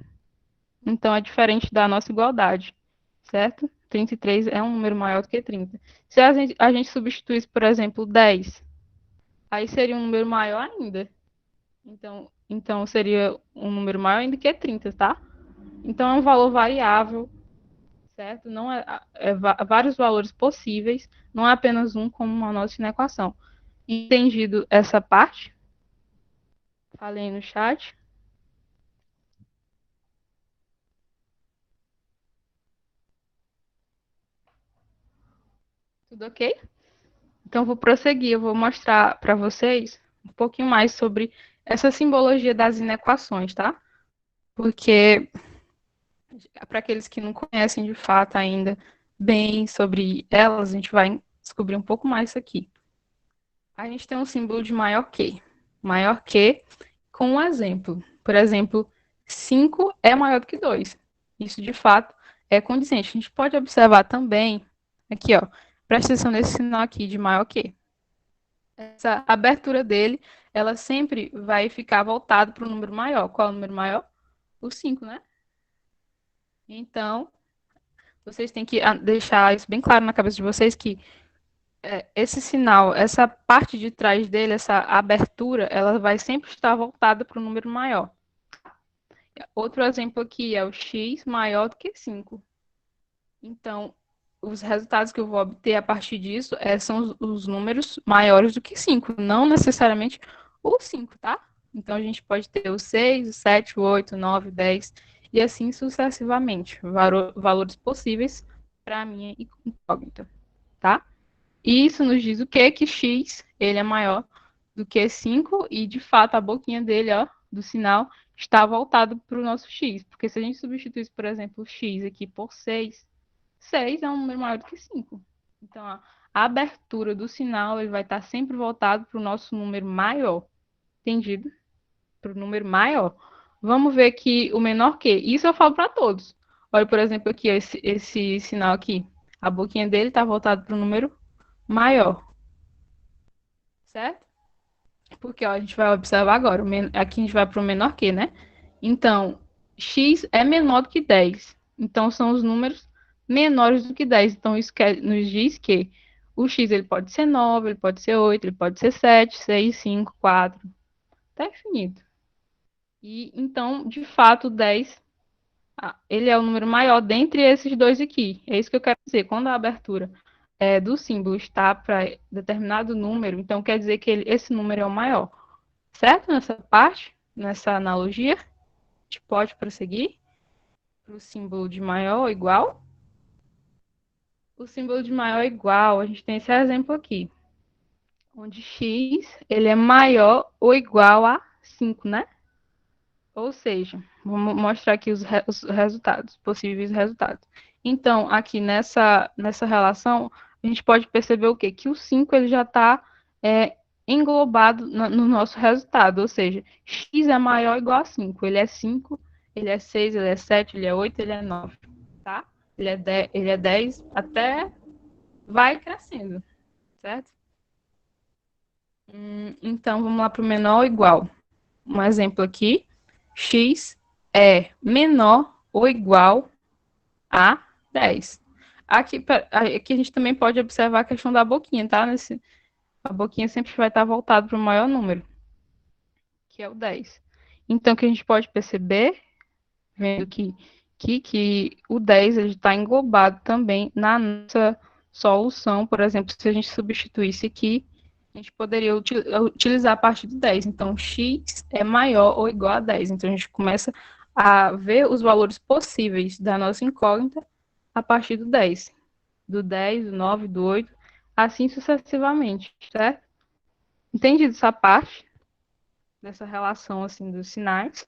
Então, é diferente da nossa igualdade, certo? 33 é um número maior do que 30. Se a gente substituísse, por exemplo, 10, aí seria um número maior ainda. Então seria um número maior ainda que 30, tá? Então, é um valor variável, certo? Não é vários valores possíveis, não é apenas um como a nossa equação. Entendido essa parte? Falei no chat. Tudo ok? Então, vou prosseguir, eu vou mostrar para vocês um pouquinho mais sobre essa simbologia das inequações, tá? Porque, para aqueles que não conhecem de fato ainda bem sobre elas, a gente vai descobrir um pouco mais isso aqui. A gente tem um símbolo de maior que com um exemplo. Por exemplo, 5 é maior do que 2. Isso, de fato, é condizente. A gente pode observar também, aqui, ó, presta atenção nesse sinal aqui de maior que. Essa abertura dele, ela sempre vai ficar voltada para o número maior. Qual é o número maior? O 5, né? Então, vocês têm que deixar isso bem claro na cabeça de vocês que esse sinal, essa parte de trás dele, essa abertura, ela vai sempre estar voltada para o número maior. Outro exemplo aqui é o x maior do que 5. Então, os resultados que eu vou obter a partir disso são os números maiores do que 5, não necessariamente o 5, tá? Então, a gente pode ter o 6, o 7, o 8, o 9, o 10, e assim sucessivamente, valores possíveis para a minha incógnita, tá? E isso nos diz o quê? Que x, ele é maior do que 5 e, de fato, a boquinha dele, ó, do sinal, está voltado para o nosso x. Porque se a gente substituísse, por exemplo, o x aqui por 6, 6 é um número maior do que 5. Então, a abertura do sinal ele vai estar sempre voltado para o nosso número maior. Entendido? Para o número maior. Vamos ver que o menor que. Isso eu falo para todos. Olha, por exemplo, aqui, esse sinal aqui. A boquinha dele está voltada para o número maior. Certo? Porque ó, a gente vai observar agora. Aqui a gente vai para o menor que, né? Então, x é menor do que 10. Então, são os números menores do que 10. Então, isso nos diz que o x ele pode ser 9, ele pode ser 8, ele pode ser 7, 6, 5, 4. Está infinito. E, então, de fato, 10 ele é o número maior dentre esses dois aqui. É isso que eu quero dizer. Quando a abertura do símbolo está para determinado número, então quer dizer que esse número é o maior. Certo? Nessa parte, nessa analogia, a gente pode prosseguir para o símbolo de maior ou igual. O símbolo de maior ou igual, a gente tem esse exemplo aqui, onde x ele é maior ou igual a 5, né? Ou seja, vamos mostrar aqui os resultados, possíveis resultados. Então, aqui nessa relação, a gente pode perceber o quê? Que o 5 ele já está englobado no nosso resultado, ou seja, x é maior ou igual a 5. Ele é 5, ele é 6, ele é 7, ele é 8, ele é 9, tá? Ele é 10, até vai crescendo, certo? Então, vamos lá para o menor ou igual. Um exemplo aqui, x é menor ou igual a 10. Aqui a gente também pode observar a questão da boquinha, tá? A boquinha sempre vai estar voltada para o maior número, que é o 10. Então, o que a gente pode perceber, vendo que o 10 está englobado também na nossa solução. Por exemplo, se a gente substituísse aqui, a gente poderia utilizar a partir do 10. Então, x é maior ou igual a 10. Então, a gente começa a ver os valores possíveis da nossa incógnita a partir do 10. Do 10, do 9, do 8, assim sucessivamente, certo? Entendido essa parte dessa relação assim dos sinais?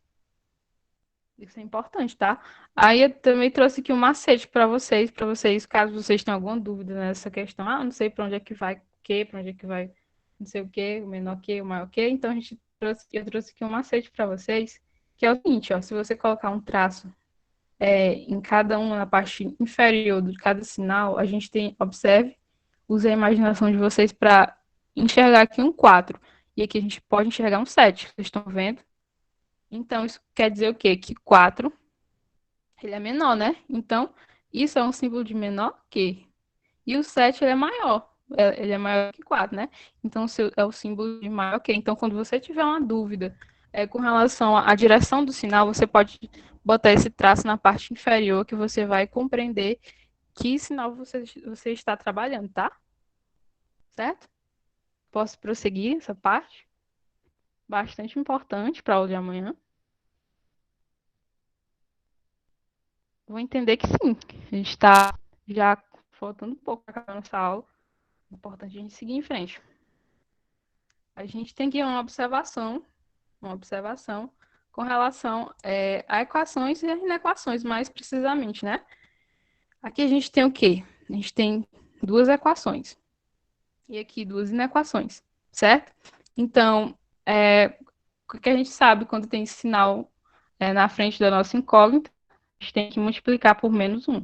Isso é importante, tá? Aí eu também trouxe aqui um macete para vocês, caso vocês tenham alguma dúvida nessa questão. Ah, não sei para onde é que vai o quê, para onde é que vai não sei o quê, o menor quê, o maior quê. Então eu trouxe aqui um macete para vocês, que é o seguinte, ó, se você colocar um traço em cada uma na parte inferior de cada sinal, a gente tem, observe, use a imaginação de vocês para enxergar aqui um 4. E aqui a gente pode enxergar um 7, vocês estão vendo? Então, isso quer dizer o quê? Que 4 ele é menor, né? Então, isso é um símbolo de menor que. E o 7 ele é maior. Ele é maior que 4, né? Então, é o símbolo de maior que. Então, quando você tiver uma dúvida com relação à direção do sinal, você pode botar esse traço na parte inferior que você vai compreender que sinal você está trabalhando, tá? Certo? Posso prosseguir essa parte? Bastante importante para a aula de amanhã. Vou entender que sim. A gente está já faltando um pouco para acabar nossa aula. É importante a gente seguir em frente. A gente tem aqui uma observação com relação a equações e a inequações, mais precisamente, né? Aqui a gente tem o quê? A gente tem duas equações e aqui duas inequações, certo? Então, o que a gente sabe quando tem sinal na frente da nossa incógnita, a gente tem que multiplicar por menos 1.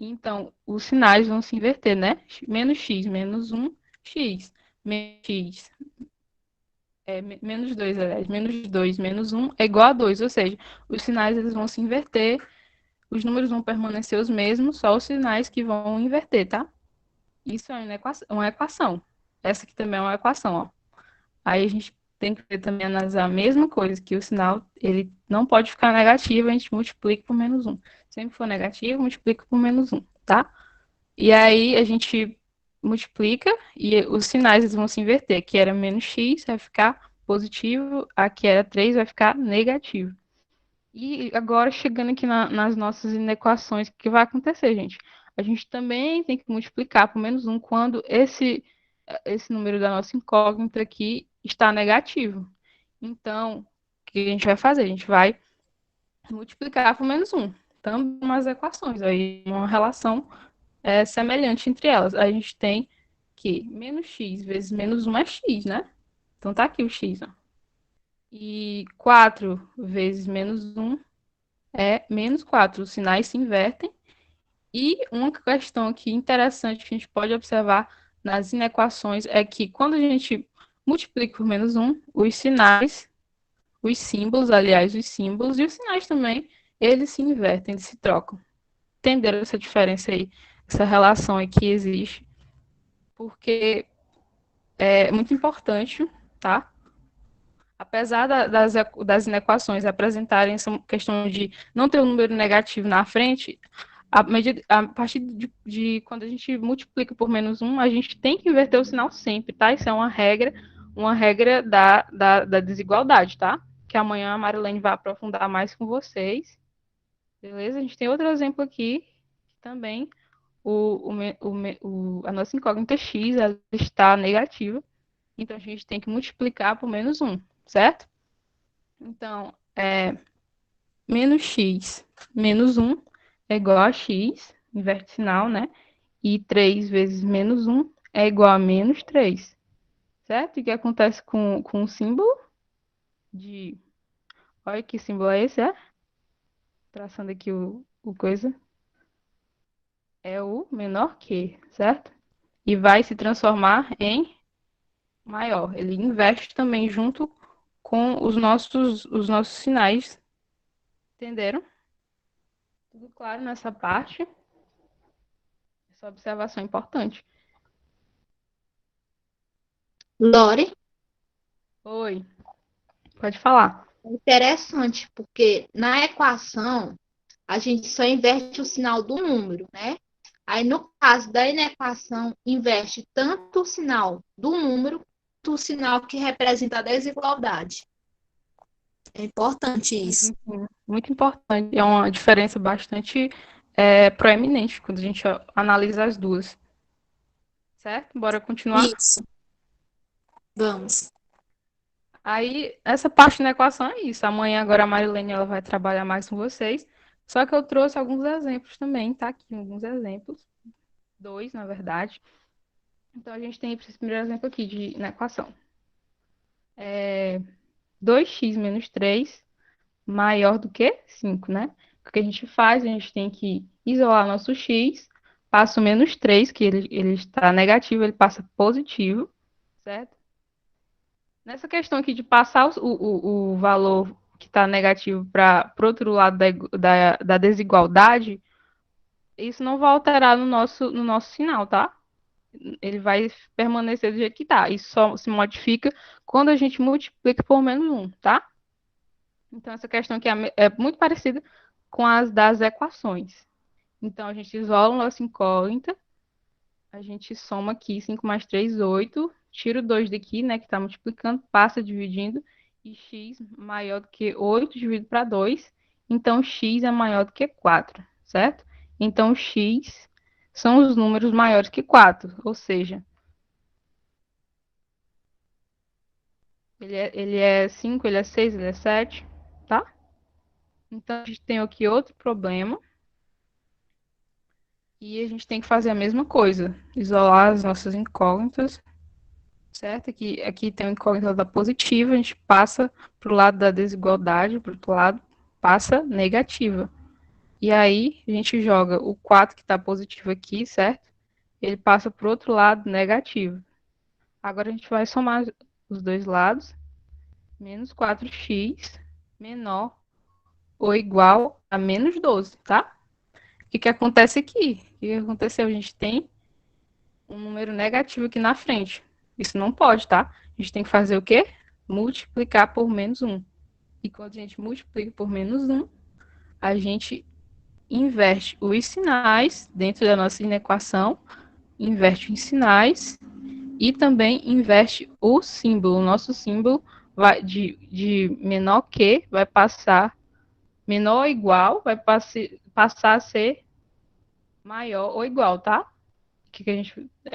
Então, os sinais vão se inverter, né? Menos x, menos 1, x. Menos x, menos 2, aliás, menos 2, menos 1 é igual a 2, ou seja, os sinais eles vão se inverter, os números vão permanecer os mesmos, só os sinais que vão inverter, tá? Isso é uma equação. Essa aqui também é uma equação, ó. Aí a gente tem que ver também, analisar a mesma coisa, que o sinal, ele não pode ficar negativo, a gente multiplica por menos 1. Sempre for negativo, multiplica por menos 1, tá? E aí a gente multiplica e os sinais eles vão se inverter. Aqui era menos x, vai ficar positivo, aqui era 3, vai ficar negativo. E agora, chegando aqui nas nossas inequações, o que vai acontecer, gente? A gente também tem que multiplicar por menos 1 quando esse número da nossa incógnita aqui está negativo. Então, o que a gente vai fazer? A gente vai multiplicar por menos 1. Também umas equações, aí uma relação semelhante entre elas. A gente tem que menos x vezes menos 1 é x, né? Então tá aqui o x, ó. E 4 vezes menos 1 é menos 4. Os sinais se invertem. E uma questão aqui interessante que a gente pode observar nas inequações é que quando a gente multiplica por menos 1, os sinais, os símbolos, aliás, os símbolos e os sinais também, eles se invertem, eles se trocam. Entenderam essa diferença aí, essa relação aí que existe? Porque é muito importante, tá? Apesar das inequações apresentarem essa questão de não ter um número negativo na frente, A partir de quando a gente multiplica por menos um, a gente tem que inverter o sinal sempre, tá? Isso é uma regra da desigualdade, tá? Que amanhã a Marilene vai aprofundar mais com vocês. Beleza? A gente tem outro exemplo aqui, também a nossa incógnita x ela está negativa, então a gente tem que multiplicar por menos um, certo? Então, menos x menos um é igual a x, inverte sinal, né? E 3 vezes menos um é igual a menos 3, certo? E o que acontece com o símbolo de... Olha que símbolo é esse, é? Traçando aqui o coisa. É o menor que, certo? E vai se transformar em maior. Ele investe também junto com os nossos sinais. Entenderam? Tudo claro nessa parte? Essa observação é importante. Lore, Oi, pode falar. interessante, porque na equação a gente só inverte o sinal do número, né? Aí, no caso da inequação, inverte tanto o sinal do número quanto o sinal que representa a desigualdade. É importante isso. Muito importante. É uma diferença bastante proeminente quando a gente analisa as duas. Certo? Bora continuar? Isso, vamos. Aí, essa parte da equação é isso. Amanhã, agora, a Marilene ela vai trabalhar mais com vocês. Só que eu trouxe alguns exemplos também, tá? Aqui, alguns exemplos. Dois, na verdade. Então, a gente tem esse primeiro exemplo aqui na equação. 2x menos 3 maior do que 5, né? O que a gente faz? A gente tem que isolar nosso x, passa o menos 3, que ele está negativo, ele passa positivo, certo? Nessa questão aqui de passar o valor que está negativo para o outro lado da desigualdade, isso não vai alterar no nosso sinal, tá? Ele vai permanecer do jeito que está. Isso só se modifica quando a gente multiplica por menos um, tá? Então, essa questão aqui é muito parecida com as das equações. Então, a gente isola o nosso incógnita, a gente soma aqui 5 mais 3, 8, tira o 2 daqui, né, que está multiplicando, passa dividindo, e x maior do que 8 dividido para 2, então x é maior do que 4, certo? Então, x são os números maiores que 4, ou seja, ele é 5, ele é 6, ele é 7, tá? Então, a gente tem aqui outro problema, e a gente tem que fazer a mesma coisa, isolar as nossas incógnitas, certo? Aqui tem uma incógnita da positiva, a gente passa para o lado da desigualdade, para o outro lado passa negativa. E aí a gente joga o 4 que está positivo aqui, certo? Ele passa para o outro lado negativo. Agora a gente vai somar os dois lados, menos 4x menor ou igual a menos 12, tá? O que acontece aqui? O que aconteceu? A gente tem um número negativo aqui na frente. Isso não pode, tá? A gente tem que fazer o quê? Multiplicar por menos um. E quando a gente multiplica por menos um, a gente inverte os sinais dentro da nossa inequação, inverte os sinais e também inverte o símbolo. O nosso símbolo vai de menor que vai passar, menor ou igual, vai passar a ser maior ou igual, tá? O que a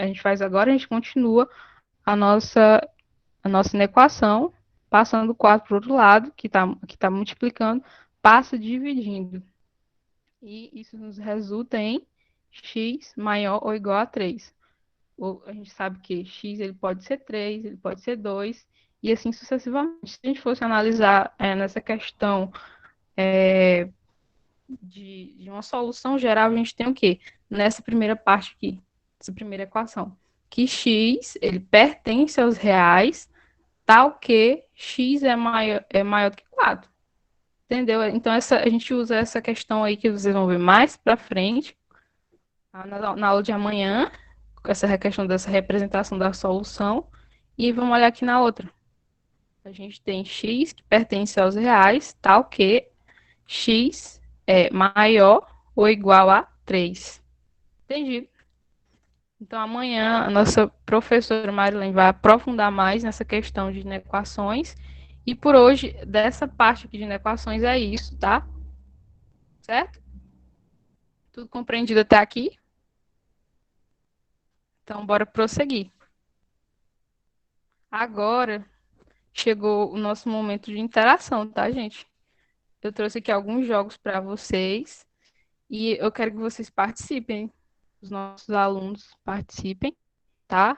gente faz agora? A gente continua a nossa inequação, passando o 4 para o outro lado, que tá multiplicando, passa dividindo. E isso nos resulta em x maior ou igual a 3. A gente sabe que x ele pode ser 3, ele pode ser 2, e assim sucessivamente. Se a gente fosse analisar nessa questão de uma solução geral, a gente tem o quê? Nessa primeira parte aqui, essa primeira equação, que x ele pertence aos reais, tal que x é maior do que 4. Entendeu? Então, a gente usa essa questão aí que vocês vão ver mais para frente, na aula de amanhã, com essa questão dessa representação da solução. E vamos olhar aqui na outra. A gente tem x que pertence aos reais, tal que x é maior ou igual a 3. Entendi. Então, amanhã a nossa professora Marilene vai aprofundar mais nessa questão de inequações. E por hoje, dessa parte aqui de inequações é isso, tá? Certo? Tudo compreendido até aqui? Então, bora prosseguir. Agora chegou o nosso momento de interação, tá, gente? Eu trouxe aqui alguns jogos para vocês e eu quero que vocês participem. Os nossos alunos participem, tá?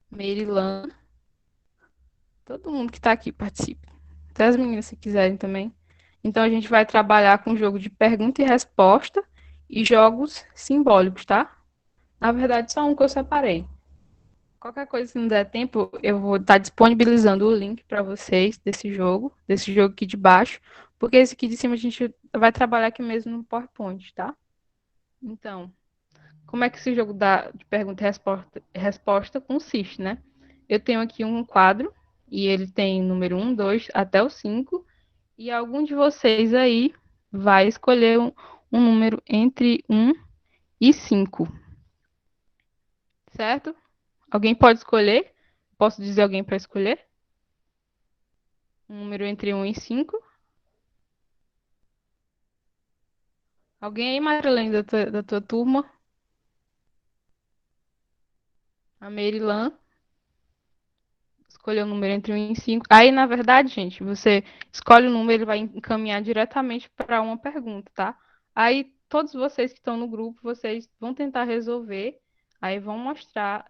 Merilan, todo mundo que está aqui participe. Até as meninas, se quiserem também. Então, a gente vai trabalhar com jogo de pergunta e resposta e jogos simbólicos, tá? Na verdade, só um que eu separei. Qualquer coisa, se não der tempo, eu vou estar disponibilizando o link para vocês desse jogo aqui de baixo, porque esse aqui de cima a gente vai trabalhar aqui mesmo no PowerPoint, tá? Então, como é que esse jogo de pergunta e resposta consiste, né? Eu tenho aqui um quadro e ele tem número 1, 2 até o 5 e algum de vocês aí vai escolher um número entre 1 e 5, certo? Alguém pode escolher? Posso dizer alguém para escolher? Um número entre 1 e 5? Alguém aí, Marilene, da tua turma? A Merilan escolheu um número entre 1 e 5. Aí, na verdade, gente, você escolhe o número, ele vai encaminhar diretamente para uma pergunta, tá? Aí, todos vocês que estão no grupo, vocês vão tentar resolver, aí vão mostrar,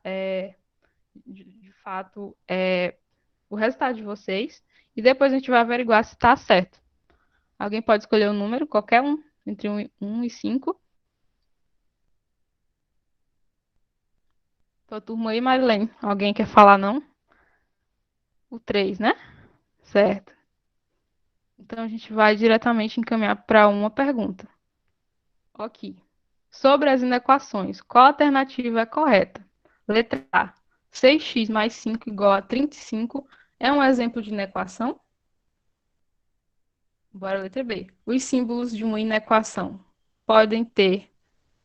de fato, o resultado de vocês, e depois a gente vai averiguar se está certo. Alguém pode escolher um número, qualquer um, entre 1 e 5. Tua turma aí, Marilene. Alguém quer falar, não? O 3, né? Certo. Então a gente vai diretamente encaminhar para uma pergunta. Ok. Sobre as inequações, qual alternativa é correta? Letra A. 6x mais 5 igual a 35 é um exemplo de inequação? Bora, letra B. Os símbolos de uma inequação podem ter,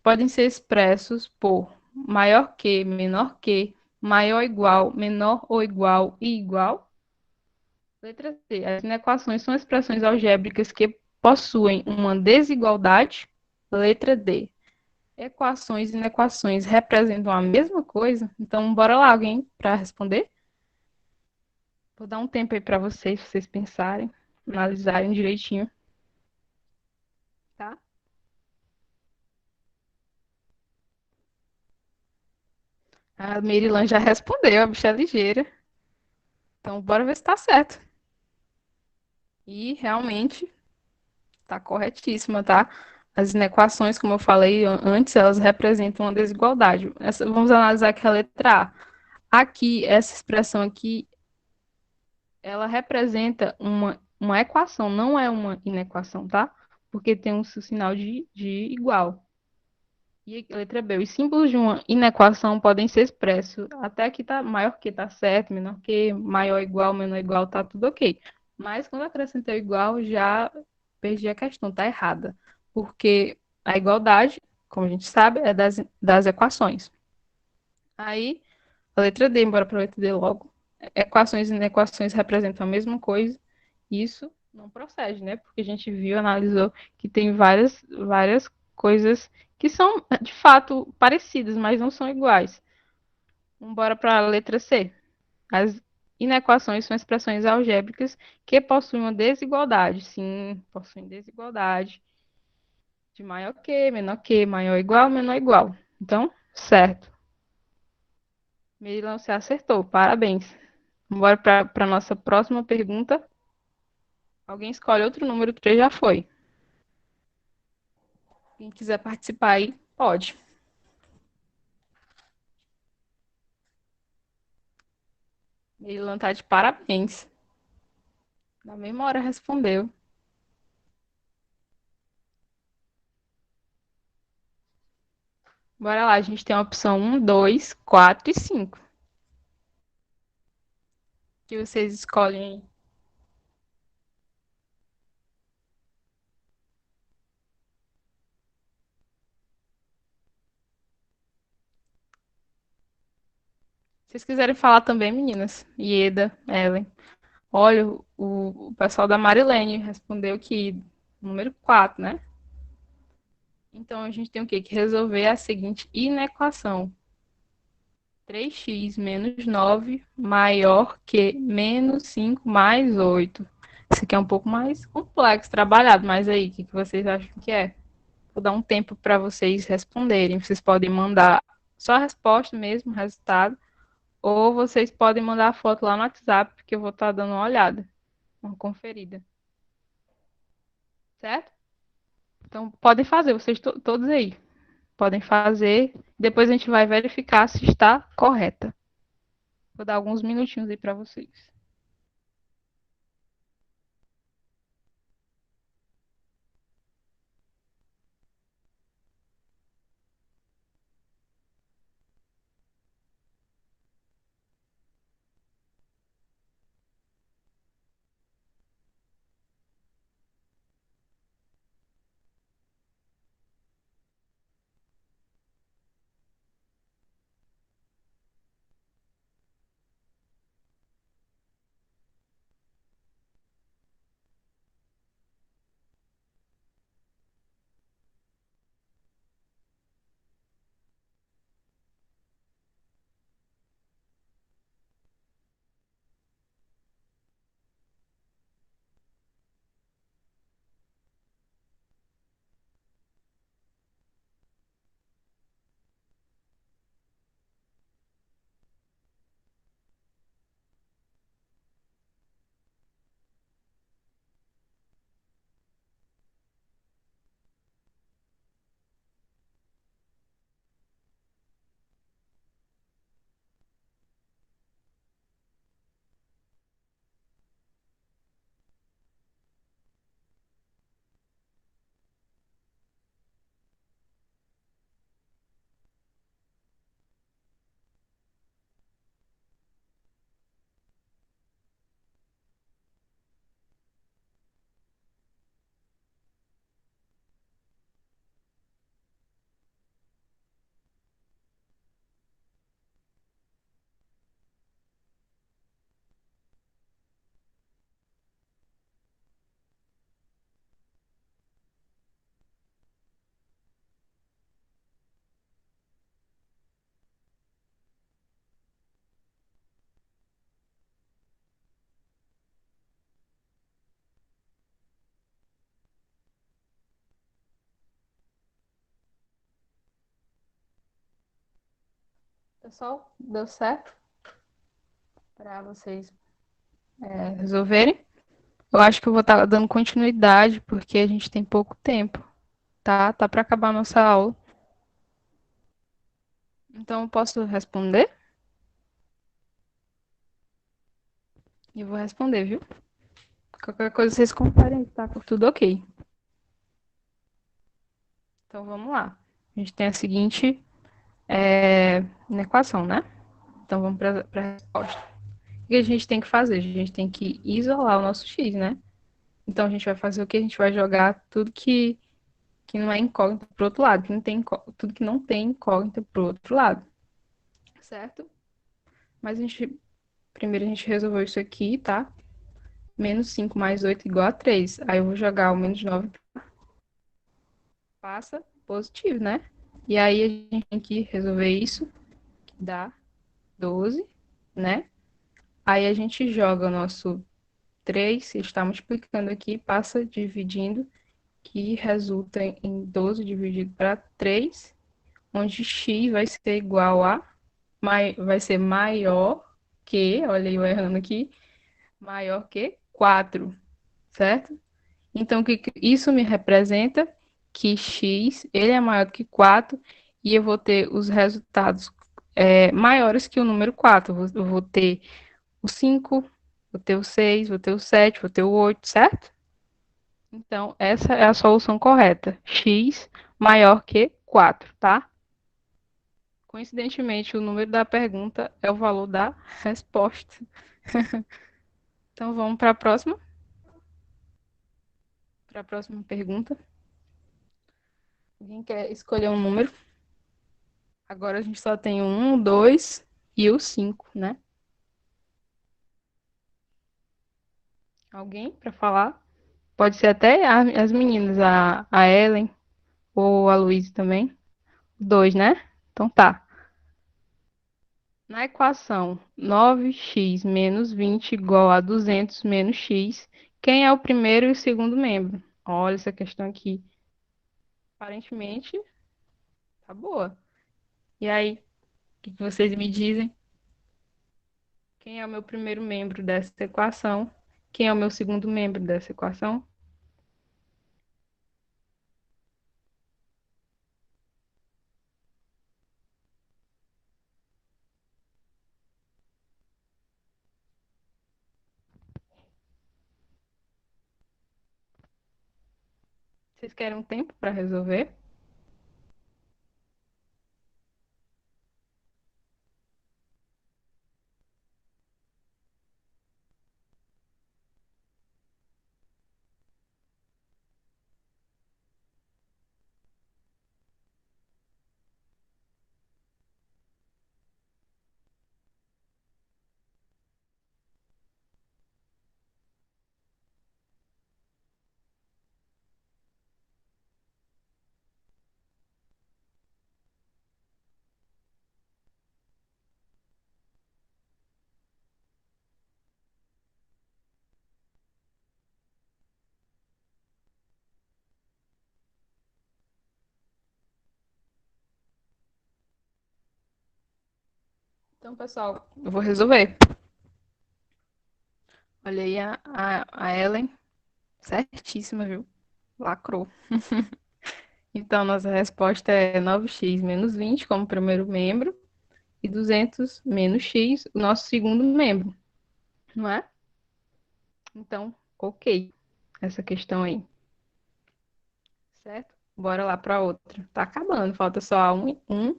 podem ser expressos por maior que, menor que, maior ou igual, menor ou igual e igual? Letra C. As inequações são expressões algébricas que possuem uma desigualdade. Letra D. Equações e inequações representam a mesma coisa? Então, bora lá, alguém para responder? Vou dar um tempo aí para vocês pensarem, analisarem direitinho, tá? A Merilan já respondeu, a bicha é ligeira. Então, bora ver se tá certo. E realmente tá corretíssima, tá? As inequações, como eu falei antes, elas representam uma desigualdade. Vamos analisar aqui a letra A. Aqui, essa expressão aqui, ela representa uma equação, não é uma inequação, tá? Porque tem um sinal de igual. E a letra B, os símbolos de uma inequação podem ser expressos. Até aqui tá maior que tá certo, menor que, maior igual, menor igual, tá tudo ok. Mas quando acrescentei o igual, já perdi a questão, tá errada. Porque a igualdade, como a gente sabe, é das equações. Aí, a letra D, embora para a letra D logo. Equações e inequações representam a mesma coisa. Isso não procede, né? Porque a gente viu, analisou que tem várias coisas que são, de fato, parecidas, mas não são iguais. Vamos embora para a letra C. As inequações são expressões algébricas que possuem uma desigualdade. Sim, possuem desigualdade de maior que, maior ou igual, menor ou igual. Então, certo. Miriam, você acertou. Parabéns. Bora para a nossa próxima pergunta. Alguém escolhe outro número, que já foi. Quem quiser participar aí, pode. Miriam tá de parabéns. Na mesma hora respondeu. Bora lá, a gente tem a opção 1, 2, 4 e 5. Que vocês escolhem. Se vocês quiserem falar também, meninas, Ieda, Ellen. Olha, o pessoal da Marilene respondeu que número 4, né? Então a gente tem o quê? Que resolver a seguinte inequação. 3x menos 9 maior que menos 5 mais 8. Isso aqui é um pouco mais complexo, trabalhado, mas aí, o que vocês acham que é? Vou dar um tempo para vocês responderem. Vocês podem mandar só a resposta mesmo, o resultado, ou vocês podem mandar a foto lá no WhatsApp, porque eu vou estar dando uma olhada, uma conferida. Certo? Então, podem fazer, vocês todos aí. Podem fazer. Depois a gente vai verificar se está correta. Vou dar alguns minutinhos aí para vocês. Pessoal, deu certo para vocês resolverem? Eu acho que eu vou estar dando continuidade, porque a gente tem pouco tempo, tá? Tá para acabar a nossa aula. Então, eu posso responder? E vou responder, viu? Qualquer coisa vocês comparem, tá? Por tudo ok. Então, vamos lá. A gente tem a seguinte equação, né? Então, vamos para a resposta. O que a gente tem que fazer? A gente tem que isolar o nosso x, né? Então, a gente vai fazer o que? A gente vai jogar tudo que não é incógnita para o outro lado, que não tem, tudo que não tem incógnita para o outro lado, certo? Mas primeiro a gente resolveu isso aqui, tá? Menos 5 mais 8 igual a 3. Aí eu vou jogar o menos 9 passa positivo, né? E aí a gente tem que resolver isso, que dá 12, né? Aí a gente joga o nosso 3, que está multiplicando aqui, passa dividindo, que resulta em 12 dividido para 3, onde x vai ser igual a, vai ser maior que, olha eu errando aqui, maior que 4, certo? Então, o que isso me representa? Que x, ele é maior do que 4 e eu vou ter os resultados maiores que o número 4. Eu vou ter o 5, vou ter o 6, vou ter o 7, vou ter o 8, certo? Então, essa é a solução correta. X maior que 4, tá? Coincidentemente, o número da pergunta é o valor da resposta. Então, vamos para a próxima? Para a próxima pergunta. Alguém quer escolher um número? Agora a gente só tem o 1, 2 e o 5, né? Alguém para falar? Pode ser até as meninas, a Ellen ou a Luísa também. Dois, né? Então tá. Na equação 9x menos 20 igual a 200 menos x, quem é o primeiro e o segundo membro? Olha essa questão aqui. Aparentemente, tá boa. E aí, o que vocês me dizem? Quem é o meu primeiro membro dessa equação? Quem é o meu segundo membro dessa equação? Vocês querem um tempo para resolver? Então, pessoal, eu vou resolver. Olha aí a Ellen, certíssima, viu? Lacrou. Então, nossa resposta é 9x menos 20 como primeiro membro e 200 menos x, o nosso segundo membro, não é? Então, ok, essa questão aí, certo? Bora lá para outra. Tá acabando, falta só a 1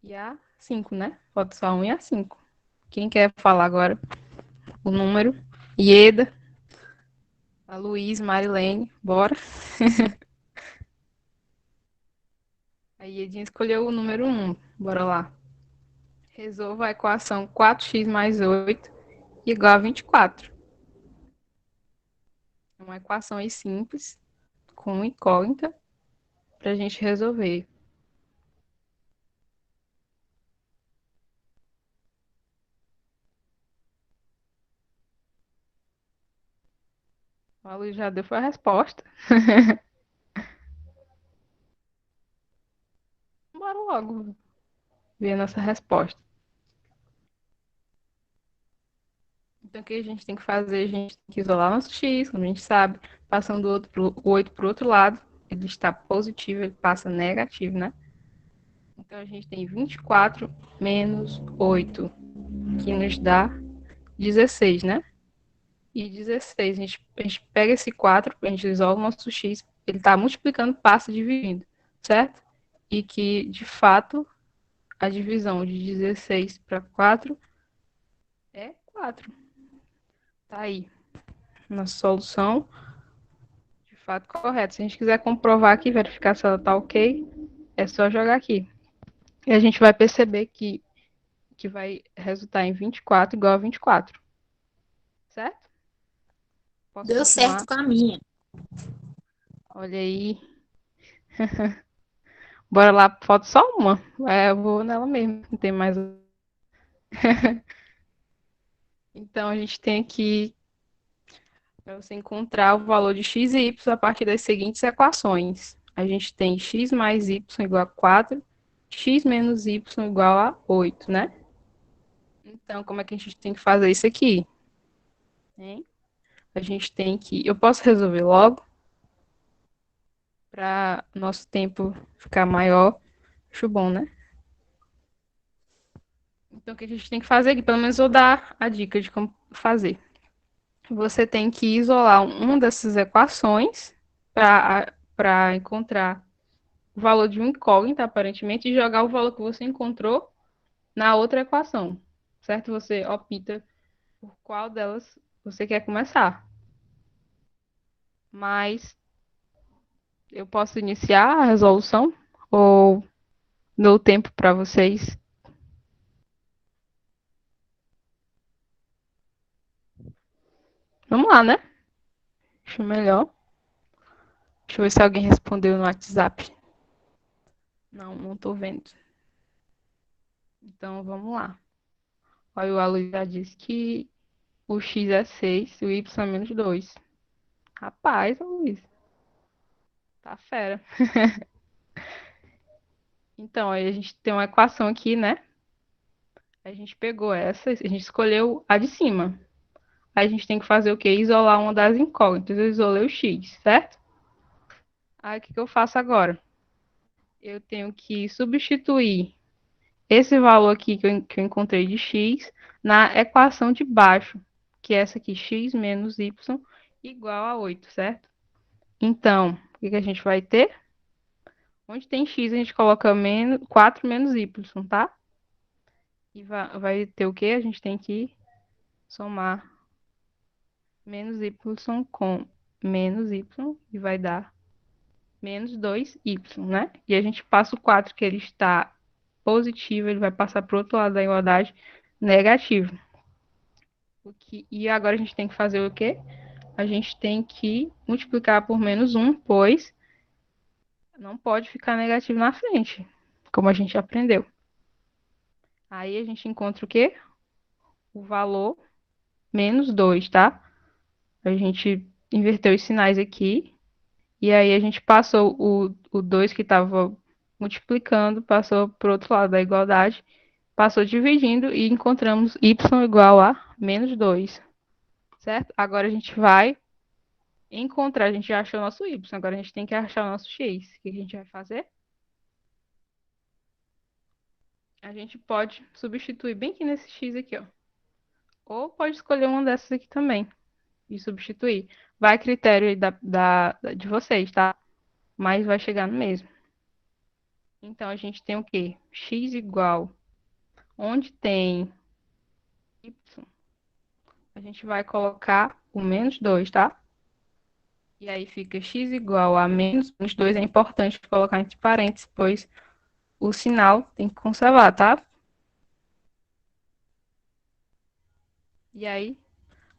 e a 5, né? Falta só a 1 e a 5. Quem quer falar agora o número? Ieda, a Luiz, Marilene, bora. A Iedinha escolheu o número 1, bora lá. Resolva a equação 4x mais 8 igual a 24. É uma equação aí simples, com incógnita, para a gente resolver. A Luiz já deu foi a resposta. Bora logo ver a nossa resposta. Então, o que a gente tem que fazer? A gente tem que isolar nosso x, como a gente sabe, passando o 8 para o outro lado. Ele está positivo, ele passa negativo, né? Então, a gente tem 24 menos 8, que nos dá 16, né? E 16, a gente pega esse 4, a gente isola o nosso x, ele está multiplicando, passa dividindo, certo? E que, de fato, a divisão de 16 para 4 é 4. Tá aí, nossa solução, de fato, correta. Se a gente quiser comprovar aqui, verificar se ela tá ok, é só jogar aqui. E a gente vai perceber que vai resultar em 24 igual a 24, certo? Posso Deu certo continuar? com a minha. Olha aí. Bora lá, falta só uma. Eu vou nela mesmo, não tem mais. Então, a gente tem aqui, para você encontrar o valor de x e y a partir das seguintes equações. A gente tem x mais y igual a 4, x menos y igual a 8, né? Então, como é que a gente tem que fazer isso aqui? Hein? A gente tem que. Eu posso resolver logo, para nosso tempo ficar maior. Acho bom, né? Então, o que a gente tem que fazer aqui? Pelo menos eu vou dar a dica de como fazer. Você tem que isolar uma dessas equações para encontrar o valor de um incógnito, aparentemente, e jogar o valor que você encontrou na outra equação, certo? Você opta por qual delas você quer começar. Mas eu posso iniciar a resolução ou dou tempo para vocês? Vamos lá, né? Acho melhor. Deixa eu ver se alguém respondeu no WhatsApp. Não, não tô vendo. Então, vamos lá. Olha, o Alu já disse que o X é 6 e o Y é menos 2. Rapaz, Luiz, tá fera. Então, aí a gente tem uma equação aqui, né? A gente pegou essa, a gente escolheu a de cima. Aí a gente tem que fazer o quê? Isolar uma das incógnitas. Eu isolei o X, certo? Aí o que eu faço agora? Eu tenho que substituir esse valor aqui que eu encontrei de x na equação de baixo, que é essa aqui, x menos y igual a 8, certo? Então, o que a gente vai ter? Onde tem x, a gente coloca 4 menos y, tá? E vai ter o quê? A gente tem que somar menos y com menos y e vai dar menos 2y, né? E a gente passa o 4, que ele está positivo, ele vai passar para o outro lado da igualdade negativo. E agora a gente tem que fazer o quê? A gente tem que multiplicar por menos 1, pois não pode ficar negativo na frente, como a gente aprendeu. Aí a gente encontra o quê? O valor menos 2, tá? A gente inverteu os sinais aqui. E aí a gente passou o 2 que estava multiplicando, passou para o outro lado da igualdade, passou dividindo e encontramos y igual a menos 2, certo? Agora a gente vai encontrar, a gente já achou o nosso y, agora a gente tem que achar o nosso x. O que a gente vai fazer? A gente pode substituir bem aqui nesse x aqui, ó. Ou pode escolher uma dessas aqui também e substituir. Vai a critério aí de vocês, tá? Mas vai chegar no mesmo. Então, a gente tem o quê? X igual. Onde tem y, a gente vai colocar o menos 2, tá? E aí fica x igual a menos 2. É importante colocar entre parênteses, pois o sinal tem que conservar, tá? E aí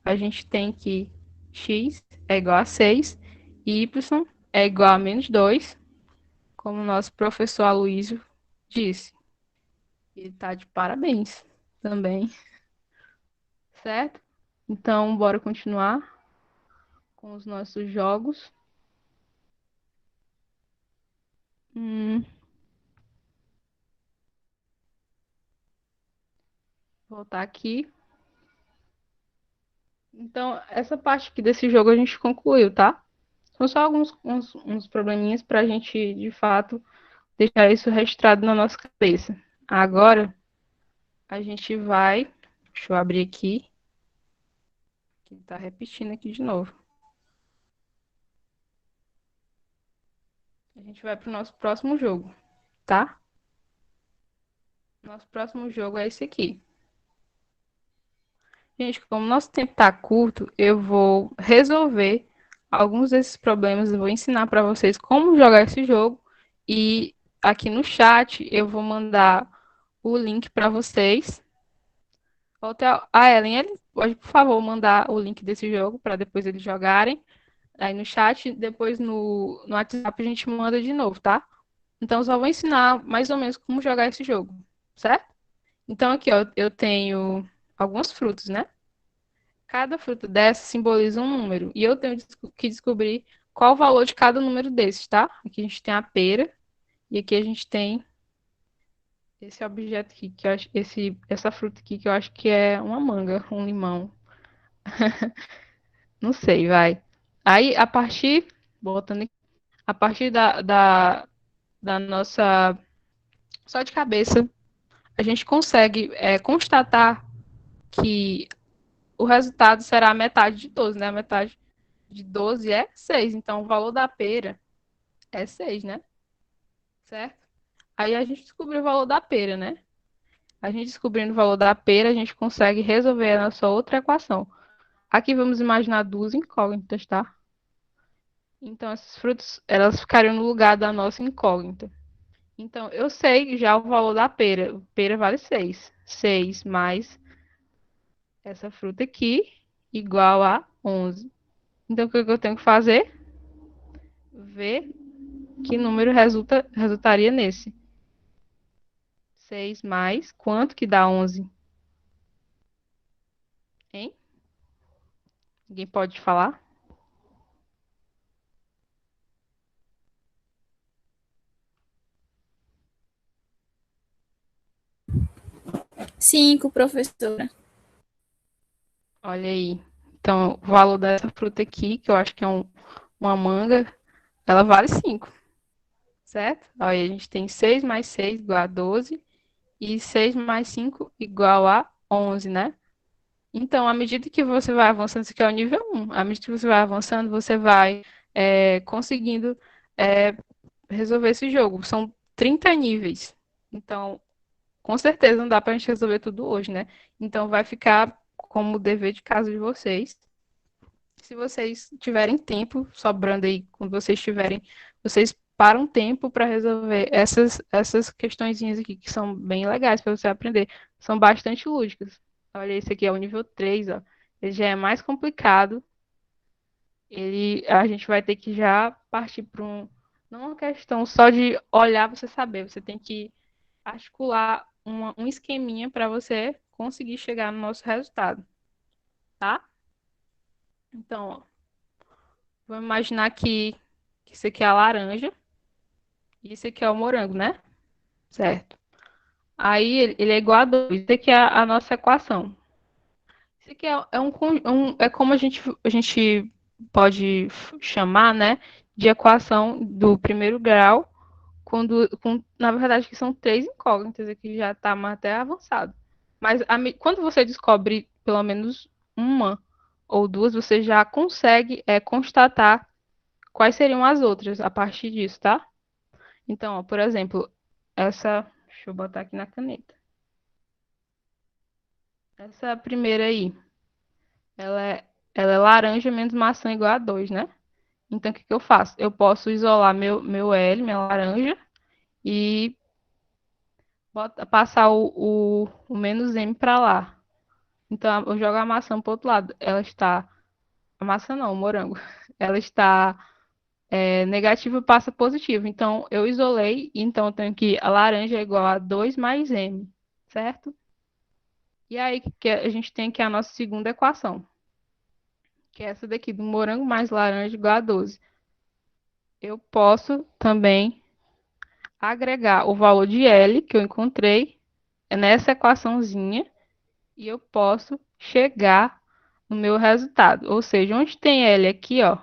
a gente tem que x é igual a 6 e y é igual a menos 2, como o nosso professor Aloysio disse. Ele tá de parabéns também, certo? Então, bora continuar com os nossos jogos. Hum, voltar aqui. Então, essa parte aqui desse jogo a gente concluiu, tá? São só alguns uns probleminhas para a gente, de fato, deixar isso registrado na nossa cabeça. Agora, a gente vai. Deixa eu abrir aqui, que tá repetindo aqui de novo. A gente vai para o nosso próximo jogo, tá? Nosso próximo jogo é esse aqui. Gente, como nosso tempo tá curto, eu vou resolver alguns desses problemas. Eu vou ensinar para vocês como jogar esse jogo. E aqui no chat eu vou mandar o link para vocês. A Ellen, ele pode, por favor, mandar o link desse jogo para depois eles jogarem aí no chat. Depois no WhatsApp a gente manda de novo, tá? Então, eu só vou ensinar mais ou menos como jogar esse jogo, certo? Então, aqui, ó, eu tenho alguns frutos, né? Cada fruta dessa simboliza um número. E eu tenho que descobrir qual o valor de cada número desses, tá? Aqui a gente tem a pera. E aqui a gente tem esse objeto aqui, que eu acho, essa fruta aqui, que eu acho que é uma manga, um limão. Não sei, vai. Aí, voltando aqui, a partir da nossa, só de cabeça, a gente consegue constatar que o resultado será a metade de 12, né? A metade de 12 é 6. Então, o valor da pera é 6, né? Certo? Aí a gente descobriu o valor da pera, né? A gente descobrindo o valor da pera, a gente consegue resolver a nossa outra equação. Aqui vamos imaginar duas incógnitas, tá? Então, esses frutos, elas ficariam no lugar da nossa incógnita. Então, eu sei já o valor da pera. Pera vale 6. 6 mais essa fruta aqui, igual a 11. Então, o que eu tenho que fazer? Ver que número resultaria nesse. 6 mais quanto que dá 11? Hein? Ninguém pode falar? Cinco, professora. Olha aí. Então, o valor dessa fruta aqui, que eu acho que é uma manga, ela vale 5, certo? Aí a gente tem 6 mais 6 igual a 12 e 6 mais 5 igual a 11, né? Então, à medida que você vai avançando, isso aqui é o nível 1. À medida que você vai avançando, você vai conseguindo é, resolver esse jogo. São 30 níveis. Então, com certeza não dá para a gente resolver tudo hoje, né? Então, vai ficar como dever de casa de vocês. Se vocês tiverem tempo sobrando aí, quando vocês tiverem, vocês param tempo para resolver essas questõezinhas aqui, que são bem legais para você aprender. São bastante lúdicas. Olha, esse aqui é o nível 3, ó. Ele já é mais complicado. A gente vai ter que já partir para não uma questão só de olhar você saber. Você tem que articular um esqueminha para você conseguir chegar no nosso resultado, tá? Então, ó, vamos imaginar que isso aqui é a laranja e isso aqui é o morango, né? Certo. Aí ele é igual a 2. Isso aqui é a nossa equação. Isso aqui é como a gente pode chamar, né, de equação do primeiro grau, na verdade, que são três incógnitas aqui, já está até avançado. Mas quando você descobre pelo menos uma ou duas, você já consegue constatar quais seriam as outras a partir disso, tá? Então, ó, por exemplo, deixa eu botar aqui na caneta. Essa primeira aí, ela é, ela é laranja menos maçã igual a 2, né? Então, o que que eu faço? Eu posso isolar meu L, minha laranja, e passar o menos M para lá. Então, eu jogo a maçã para o outro lado. Ela está. A maçã não, o morango. Ela está negativa, passa positivo. Então, eu isolei, então eu tenho que a laranja é igual a 2 mais M, certo? E aí que a gente tem aqui a nossa segunda equação, que é essa daqui, do morango mais laranja igual a 12. Eu posso também agregar o valor de L que eu encontrei nessa equaçãozinha e eu posso chegar no meu resultado. Ou seja, onde tem L aqui, ó,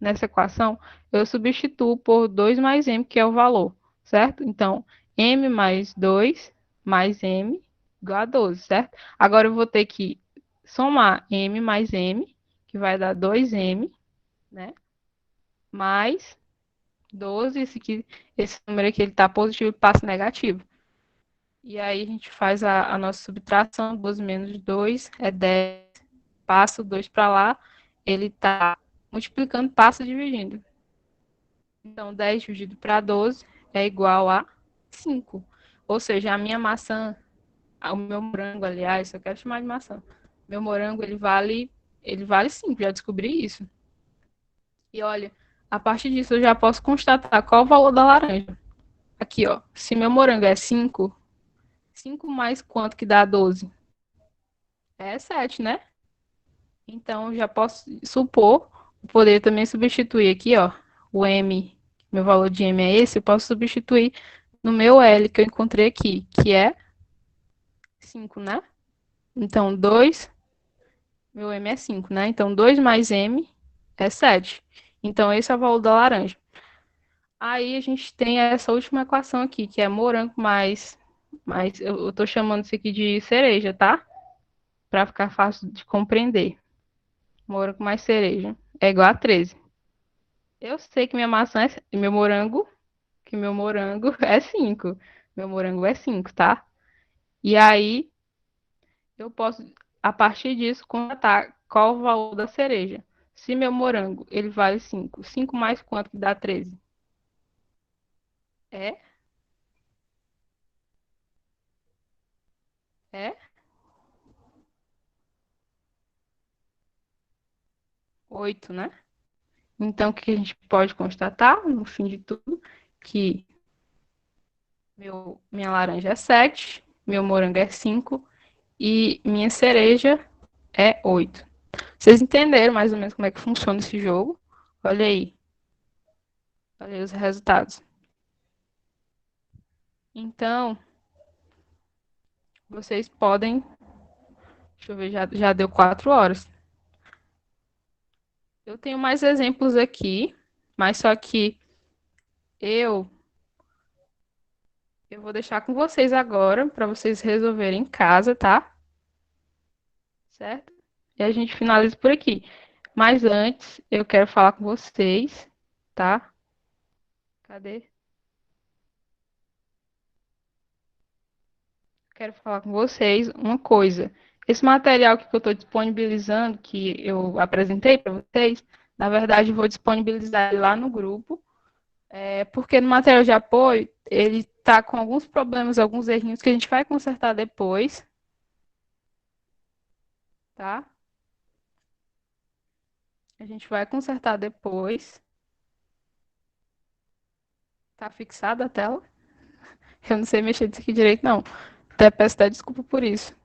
nessa equação, eu substituo por 2 mais M, que é o valor, certo? Então, M mais 2 mais M igual a 12, certo? Agora eu vou ter que somar M mais M, que vai dar 2M, né? Mais 12, esse número aqui ele está positivo e passa negativo. E aí a gente faz a nossa subtração, 12 menos 2 é 10, passa o 2 para lá, ele está multiplicando, passa dividindo. Então, 10 dividido para 12 é igual a 5. Ou seja, a minha maçã, o meu morango, aliás, eu quero chamar de maçã. Meu morango, ele vale 5, já descobri isso. E olha, a partir disso eu já posso constatar qual o valor da laranja. Aqui, ó, se meu morango é 5, 5 mais quanto que dá 12? É 7, né? Então, já posso supor, poder também substituir aqui, ó, o M, meu valor de M é esse, eu posso substituir no meu L que eu encontrei aqui, que é 5, né? Então, 2, meu M é 5, né? Então, 2 mais M é 7. Então, esse é o valor da laranja. Aí, a gente tem essa última equação aqui, que é morango mais eu tô chamando isso aqui de cereja, tá? Para ficar fácil de compreender. Morango mais cereja é igual a 13. Eu sei que minha maçã é meu morango, que meu morango é 5. Meu morango é 5, tá? E aí eu posso, a partir disso, contar qual o valor da cereja. Se meu morango, ele vale 5, 5 mais quanto que dá 13? É? É? 8, né? Então, o que a gente pode constatar, no fim de tudo, que minha laranja é 7, meu morango é 5 e minha cereja é 8. Vocês entenderam mais ou menos como é que funciona esse jogo? Olha aí, olha aí os resultados. Então, vocês podem. Deixa eu ver, já deu 4 horas. Eu tenho mais exemplos aqui, mas só que eu, eu vou deixar com vocês agora, para vocês resolverem em casa, tá? Certo? E a gente finaliza por aqui. Mas antes, eu quero falar com vocês, tá? Cadê? Quero falar com vocês uma coisa. Esse material que eu estou disponibilizando, que eu apresentei para vocês, na verdade, eu vou disponibilizar ele lá no grupo, porque no material de apoio, ele está com alguns problemas, alguns errinhos que a gente vai consertar depois, tá? A gente vai consertar depois. Tá fixada a tela? Eu não sei mexer disso aqui direito, não. Até peço até desculpa por isso.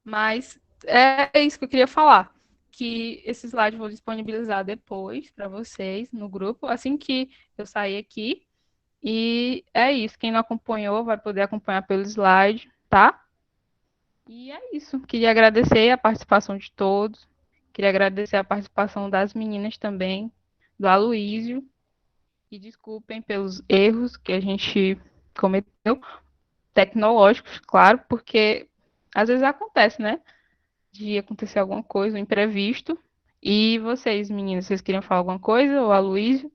Mas é isso que eu queria falar. Que esse slide eu vou disponibilizar depois para vocês no grupo, assim que eu sair aqui. E é isso. Quem não acompanhou vai poder acompanhar pelo slide, tá? E é isso. Queria agradecer a participação de todos. Queria agradecer a participação das meninas também, do Aloísio. E desculpem pelos erros que a gente cometeu, tecnológicos, claro, porque às vezes acontece, né? De acontecer alguma coisa, um imprevisto. E vocês, meninas, vocês queriam falar alguma coisa? Ou a Luísa?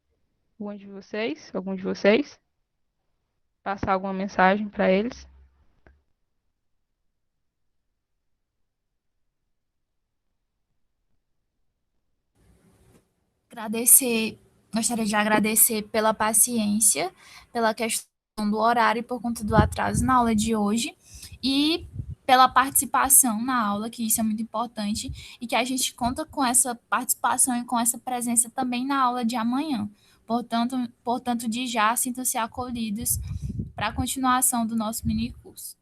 Algum de vocês? Algum de vocês? Passar alguma mensagem para eles? Agradecer, gostaria de agradecer pela paciência, pela questão do horário e por conta do atraso na aula de hoje e pela participação na aula, que isso é muito importante e que a gente conta com essa participação e com essa presença também na aula de amanhã. Portanto, de já sintam-se acolhidos para a continuação do nosso mini curso.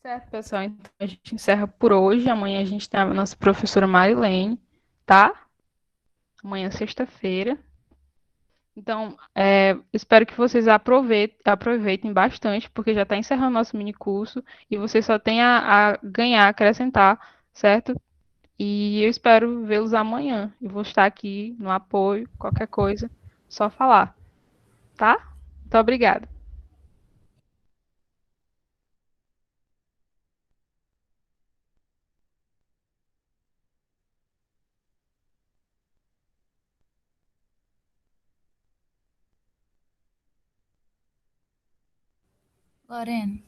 Certo, pessoal. Então a gente encerra por hoje. Amanhã a gente tem a nossa professora Marilene, tá? Amanhã, sexta-feira. Então, espero que vocês aproveitem bastante, porque já está encerrando nosso mini curso e vocês só têm a ganhar, acrescentar, certo? E eu espero vê-los amanhã. Eu vou estar aqui no apoio, qualquer coisa, só falar, tá? Muito obrigada. Lorena.